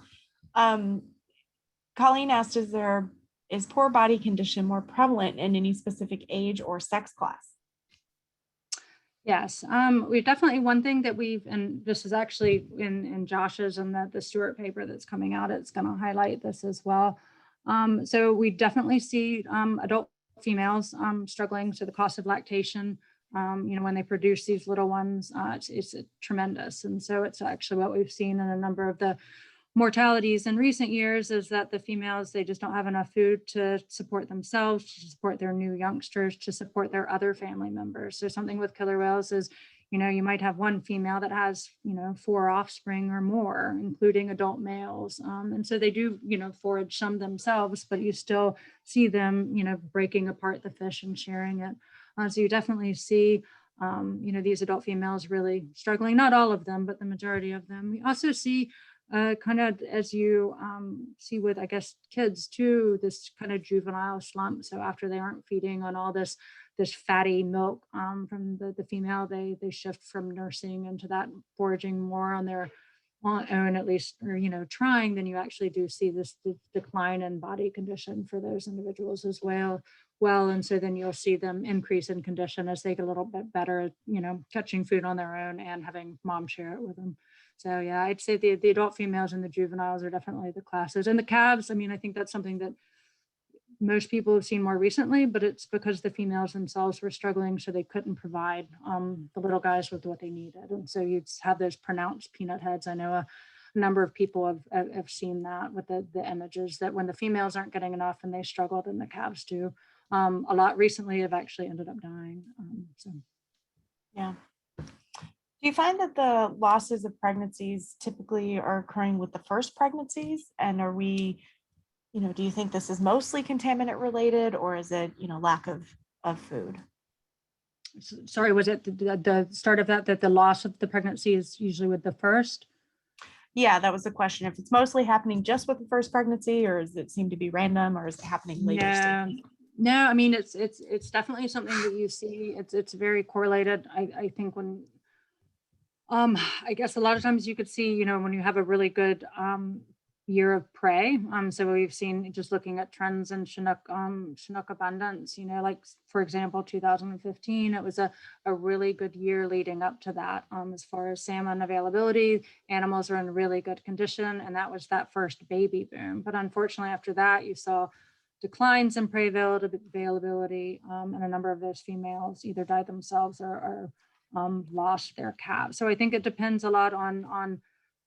Colleen asked, is poor body condition more prevalent in any specific age or sex class? Yes, we definitely, one thing that and this is actually in Josh's and the Stewart paper that's coming out, it's going to highlight this as well. So we definitely see adult females struggling. So the cost of lactation, when they produce these little ones, it's tremendous. And so it's actually what we've seen in a number of the mortalities in recent years is that the females, they just don't have enough food to support themselves, to support their new youngsters, to support their other family members. So something with killer whales is, you might have one female that has, 4 offspring or more, including adult males. And so they do, forage some themselves, but you still see them, breaking apart the fish and sharing it. So you definitely see, these adult females really struggling, not all of them, but the majority of them. We also see kind of, as you see with, I guess, kids too, this kind of juvenile slump. So after they aren't feeding on all this fatty milk from the female, they shift from nursing into that foraging more on their own, at least, or trying. Then you actually do see this decline in body condition for those individuals as well. And so then you'll see them increase in condition as they get a little bit better at catching food on their own and having mom share it with them. So yeah, I'd say the adult females and the juveniles are definitely the classes. And the calves, I think that's something that most people have seen more recently, but it's because the females themselves were struggling, so they couldn't provide the little guys with what they needed. And so you'd have those pronounced peanut heads. I know a number of people have seen that with the images, that when the females aren't getting enough and they struggled, and the calves do. A lot recently have actually ended up dying. Yeah. Do you find that the losses of pregnancies typically are occurring with the first pregnancies? And are we, do you think this is mostly contaminant related, or is it, lack of food? Sorry, was it the start of that the loss of the pregnancy is usually with the first? Yeah, that was the question. If it's mostly happening just with the first pregnancy, or does it seem to be random, or is it happening later? No, it's definitely something that you see. It's very correlated. I think when I guess a lot of times you could see, when you have a really good year of prey. So we've seen, just looking at trends in Chinook abundance, like for example, 2015, it was a really good year leading up to that. As far as salmon availability, animals are in really good condition, and that was that first baby boom. But unfortunately, after that, you saw declines in prey availability, and a number of those females either died themselves or lost their calves. So I think it depends a lot on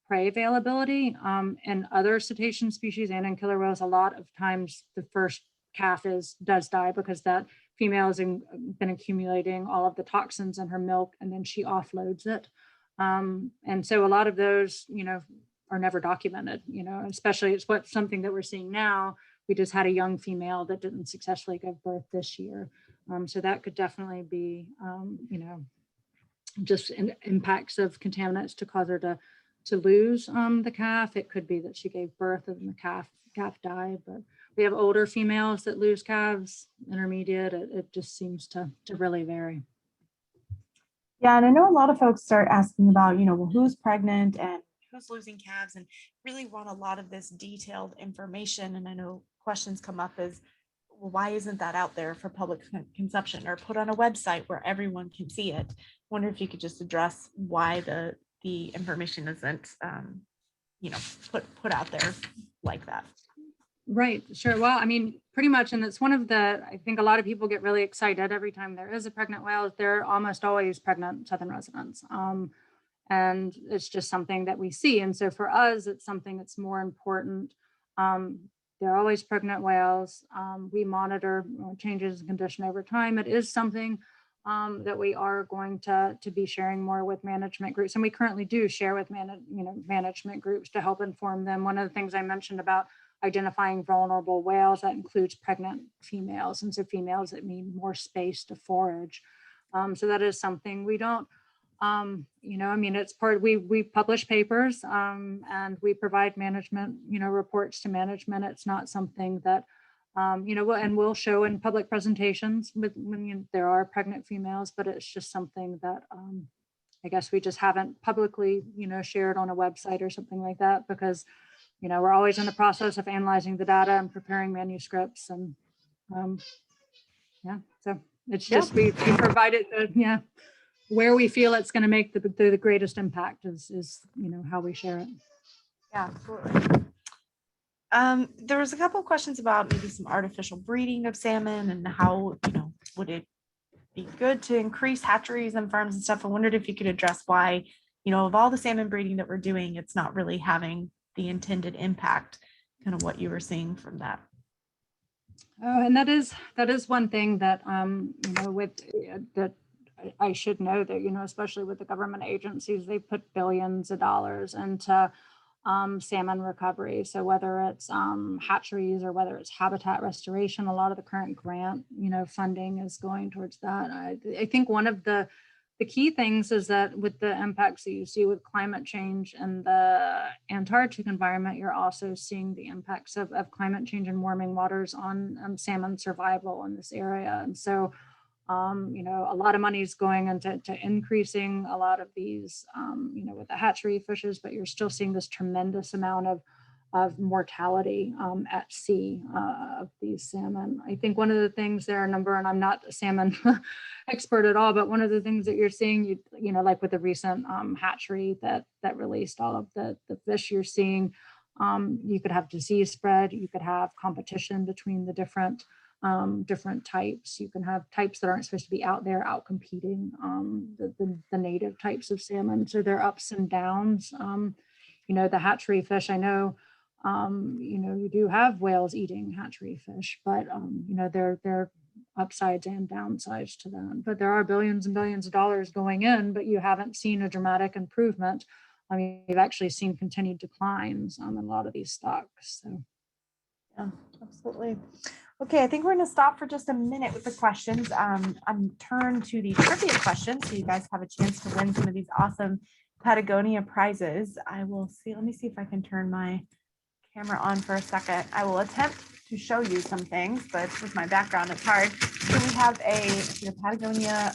prey availability. And other cetacean species and in killer whales, a lot of times the first calf does die because that female has been accumulating all of the toxins in her milk, and then she offloads it. And so a lot of those, are never documented, especially it's something that we're seeing now. We just had a young female that didn't successfully give birth this year. So that could definitely be, just impacts of contaminants to cause her to lose the calf. It could be that she gave birth and the calf died, but we have older females that lose calves, intermediate. It just seems to really vary. Yeah, and I know a lot of folks start asking about, well, who's pregnant and who's losing calves, and really want a lot of this detailed information. And I know questions come up as, well, why isn't that out there for public consumption or put on a website where everyone can see it? Wonder if you could just address why the information isn't, put out there like that. Right, sure. Well, I mean, pretty much, and it's one of I think a lot of people get really excited every time there is a pregnant whale. They're almost always pregnant southern residents. And it's just something that we see. And so for us, it's something that's more important. They're always pregnant whales. We monitor changes in condition over time. It is something that we are going to be sharing more with management groups. And we currently do share with management groups to help inform them. One of the things I mentioned about identifying vulnerable whales, that includes pregnant females. And so females that need more space to forage. So that is something we don't, it's we publish papers and we provide management, reports to management. It's not something that, and we'll show in public presentations when there are pregnant females, but it's just something that I guess we just haven't publicly, shared on a website or something like that, because, we're always in the process of analyzing the data and preparing manuscripts. And so it's just, we provide it, where we feel it's going to make the greatest impact is how we share it. Yeah, absolutely. There was a couple of questions about maybe some artificial breeding of salmon and how, would it be good to increase hatcheries and farms and stuff. I wondered if you could address why, of all the salmon breeding that we're doing, it's not really having the intended impact, kind of what you were seeing from that. Oh, and that is one thing that, with that I should know that, especially with the government agencies, they put billions of dollars into salmon recovery. So whether it's hatcheries or whether it's habitat restoration, a lot of the current grant, funding is going towards that. I think one of the key things is that with the impacts that you see with climate change and the Antarctic environment, you're also seeing the impacts of climate change and warming waters on salmon survival in this area. And so, a lot of money is going into increasing a lot of these, with the hatchery fishes, but you're still seeing this tremendous amount of mortality at sea of these salmon. I think one of the things there, and I'm not a salmon expert at all, but one of the things that you're seeing, like with the recent hatchery that released all of the fish, you're seeing you could have disease spread, you could have competition between the different types. You can have types that aren't supposed to be out there out competing the native types of salmon. So there are ups and downs. The hatchery fish, I know, you do have whales eating hatchery fish, but there are upsides and downsides to that. But there are billions and billions of dollars going in, but you haven't seen a dramatic improvement. I mean, you've actually seen continued declines in a lot of these stocks. So. Yeah, absolutely. Okay, I think we're going to stop for just a minute with the questions. I'm turned to the trivia questions, so you guys have a chance to win some of these awesome Patagonia prizes. I will see. Let me see if I can turn my camera on for a second. I will attempt to show you some things, but with my background, it's hard. So we have a Patagonia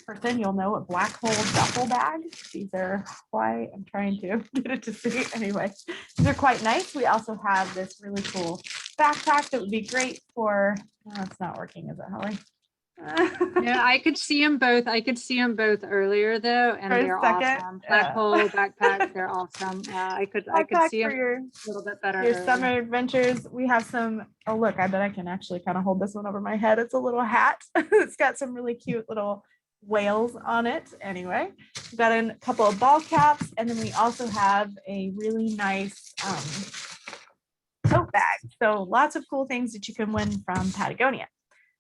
person, you'll know, a black hole duffel bag. These are quite, I'm trying to get it to see. Anyway, these are quite nice. We also have this really cool backpack that would be great for, oh, it's not working, is it, Holly? Yeah, I could see them both. I could see them both earlier though, and they're awesome. Black hole backpack, they're awesome. I could see them a little bit better. Your summer adventures. We have some. Oh look, I bet I can actually kind of hold this one over my head. It's a little hat. It's got some really cute little whales on it anyway. We've got a couple of ball caps, and then we also have a really nice tote bag. So lots of cool things that you can win from Patagonia.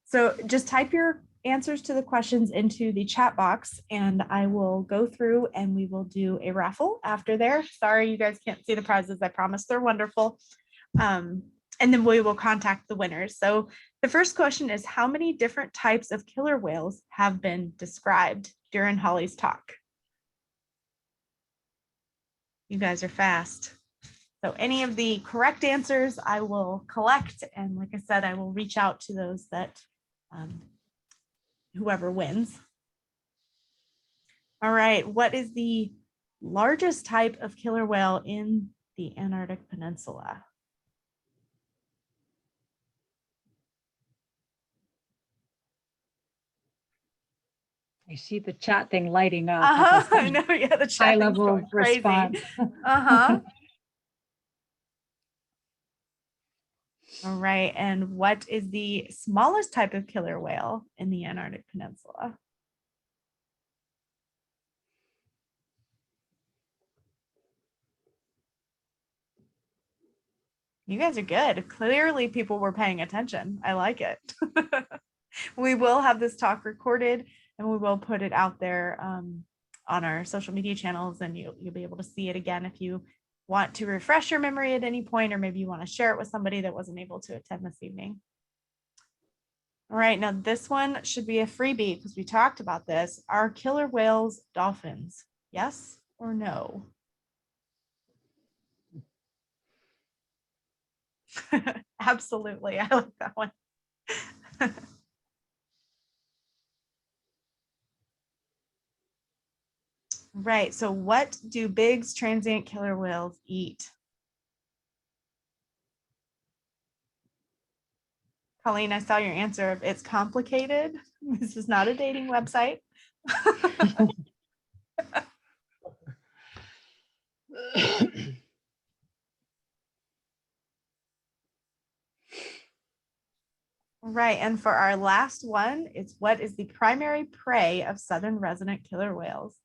So just type your answers to the questions into the chat box, and I will go through and we will do a raffle after there. Sorry, you guys can't see the prizes. I promise they're wonderful. And then we will contact the winners. So the first question is, how many different types of killer whales have been described during Holly's talk? You guys are fast. So any of the correct answers I will collect. And like I said, I will reach out to those that whoever wins. All right, what is the largest type of killer whale in the Antarctic Peninsula? I see the chat thing lighting up. I know, yeah, the chat High thing's level going crazy. response. All right, and what is the smallest type of killer whale in the Antarctic Peninsula? You guys are good. Clearly people were paying attention. I like it. We will have this talk recorded and we will put it out there on our social media channels, and you'll be able to see it again if you want to refresh your memory at any point, or maybe you want to share it with somebody that wasn't able to attend this evening. All right, now this one should be a freebie because we talked about this. Are killer whales dolphins? Yes or no? Absolutely, I like that one. Right, so what do Bigg's transient killer whales eat? Colleen, I saw your answer. It's complicated. This is not a dating website. Right, and for our last one, it's what is the primary prey of southern resident killer whales?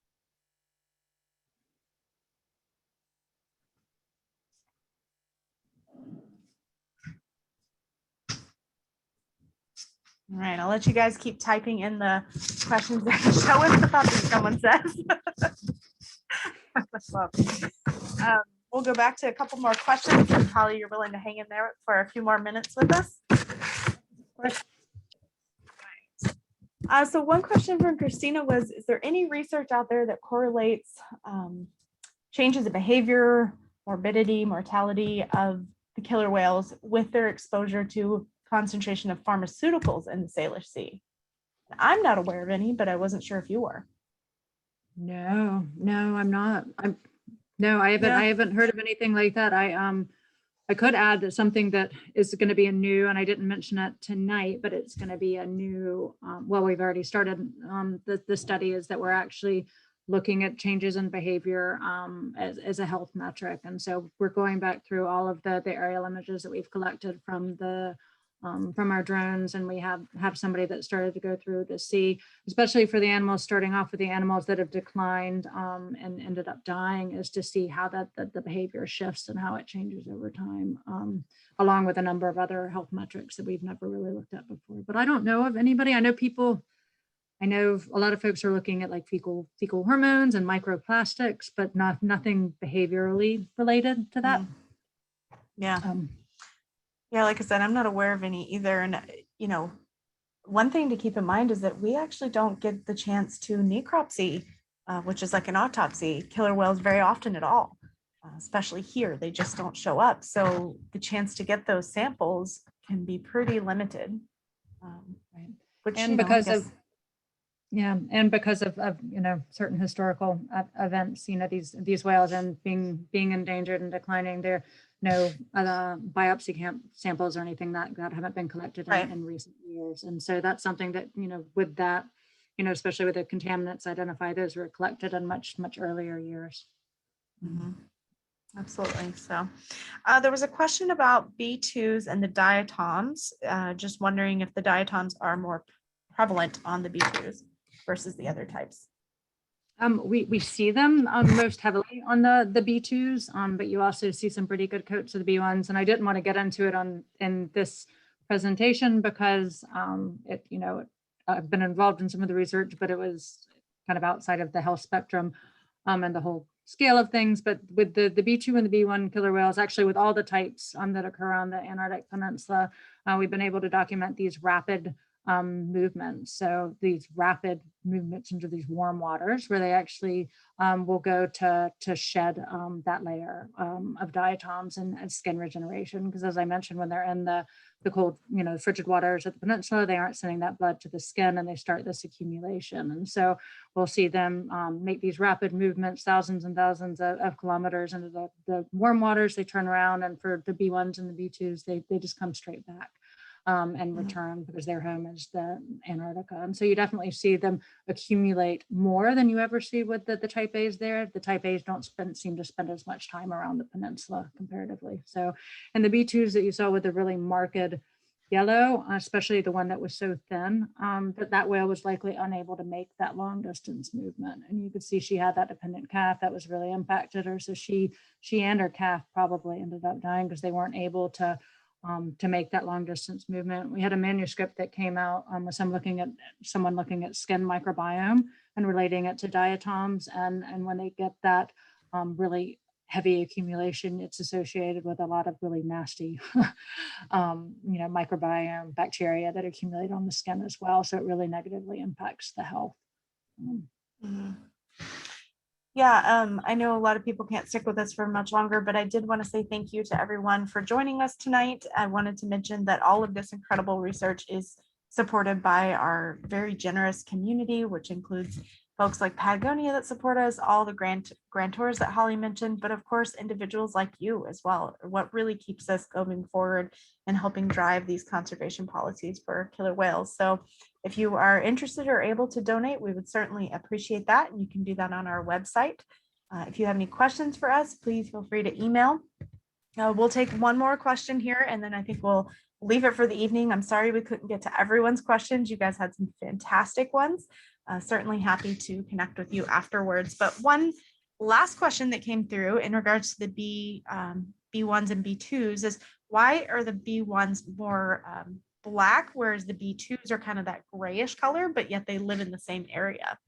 All right, I'll let you guys keep typing in the questions that show us the puppy, someone says. We'll go back to a couple more questions. And Holly, you're willing to hang in there for a few more minutes with us? So one question from Christina was, is there any research out there that correlates changes in behavior, morbidity, mortality of the killer whales with their exposure to concentration of pharmaceuticals in the Salish Sea? I'm not aware of any, but I wasn't sure if you were. No, I'm not. I haven't heard of anything like that. I could add something that is going to be a new, and I didn't mention it tonight, but it's going to be a new, well, we've already started the study is that we're actually looking at changes in behavior as a health metric. And so we're going back through all of the aerial images that we've collected from our drones, and we have somebody that started to go through to see, especially for the animals, starting off with the animals that have declined and ended up dying, is to see how the behavior shifts and how it changes over time, along with a number of other health metrics that we've never really looked at before. But I don't know of anybody. I know a lot of folks are looking at like fecal hormones and microplastics, but nothing behaviorally related to that. Yeah. Yeah, like I said, I'm not aware of any either. And, one thing to keep in mind is that we actually don't get the chance to necropsy, which is like an autopsy, killer whales very often at all, especially here. They just don't show up. So the chance to get those samples can be pretty limited. Right. Which, and because of certain historical events, these whales and being endangered and declining, there no biopsy samples or anything that haven't been collected in recent years. And so that's something that, with that, especially with the contaminants identified, those were collected in much earlier years. Mm-hmm. Absolutely. So there was a question about B2s and the diatoms. Just wondering if the diatoms are more prevalent on the B2s. versus the other types? We see them most heavily on the B2s, but you also see some pretty good coats of the B1s. And I didn't want to get into it in this presentation because I've been involved in some of the research, but it was kind of outside of the health spectrum and the whole scale of things. But with the B2 and the B1 killer whales, actually with all the types that occur on the Antarctic Peninsula, we've been able to document these rapid movements. So these rapid movements into these warm waters where they actually will go to shed that layer of diatoms and skin regeneration. Because as I mentioned, when they're in the cold, frigid waters of the peninsula, they aren't sending that blood to the skin and they start this accumulation. And so we'll see them make these rapid movements, thousands and thousands of kilometers into the warm waters. They turn around, and for the B1s and the B2s, they just come straight back. And return because their home is the Antarctica. And so you definitely see them accumulate more than you ever see with the type A's there. The type A's don't seem to spend as much time around the peninsula comparatively. So, and the B2s that you saw with the really marked yellow, especially the one that was so thin, that whale was likely unable to make that long distance movement. And you could see she had that dependent calf that was really impacted her. So she and her calf probably ended up dying because they weren't able to make that long distance movement. We had a manuscript that came out with someone looking at skin microbiome and relating it to diatoms. And when they get that really heavy accumulation, it's associated with a lot of really nasty, microbiome bacteria that accumulate on the skin as well. So it really negatively impacts the health. Yeah, I know a lot of people can't stick with us for much longer, but I did want to say thank you to everyone for joining us tonight. I wanted to mention that all of this incredible research is supported by our very generous community, which includes folks like Patagonia that support us, all the grantors that Holly mentioned, but of course, individuals like you as well, what really keeps us going forward and helping drive these conservation policies for killer whales. So if you are interested or able to donate, we would certainly appreciate that. And you can do that on our website. If you have any questions for us, please feel free to email. We'll take one more question here, and then I think we'll leave it for the evening. I'm sorry we couldn't get to everyone's questions. You guys had some fantastic ones. Certainly happy to connect with you afterwards. But one last question that came through in regards to the B1s and B2s is, why are the B1s more black, whereas the B2s are kind of that grayish color, but yet they live in the same area?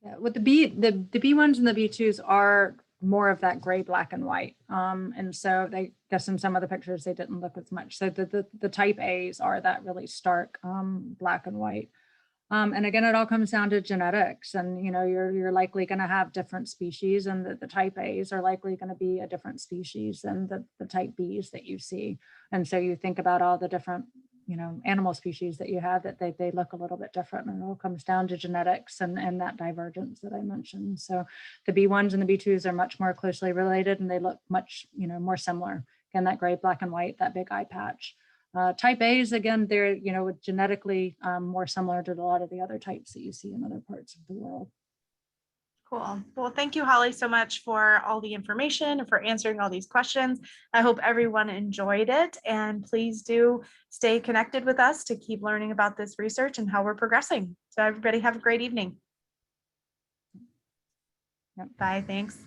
Yeah, with the B1s and the B2s are more of that gray, black, and white. And so they guess in some of the pictures they didn't look as much. So the type A's are that really stark black and white. And again, it all comes down to genetics, and you're likely going to have different species, and the type A's are likely going to be a different species than the type B's that you see. And so you think about all the different animal species that you have, that they look a little bit different, and it all comes down to genetics and that divergence that I mentioned. So the B1s and the B2s are much more closely related, and they look much more similar. Again, that gray, black, and white, that big eye patch. Type A's, again, they're genetically more similar to a lot of the other types that you see in other parts of the world. Cool. Well, thank you, Holly, so much for all the information and for answering all these questions. I hope everyone enjoyed it, and please do stay connected with us to keep learning about this research and how we're progressing. So everybody have a great evening. Yep. Bye. Thanks.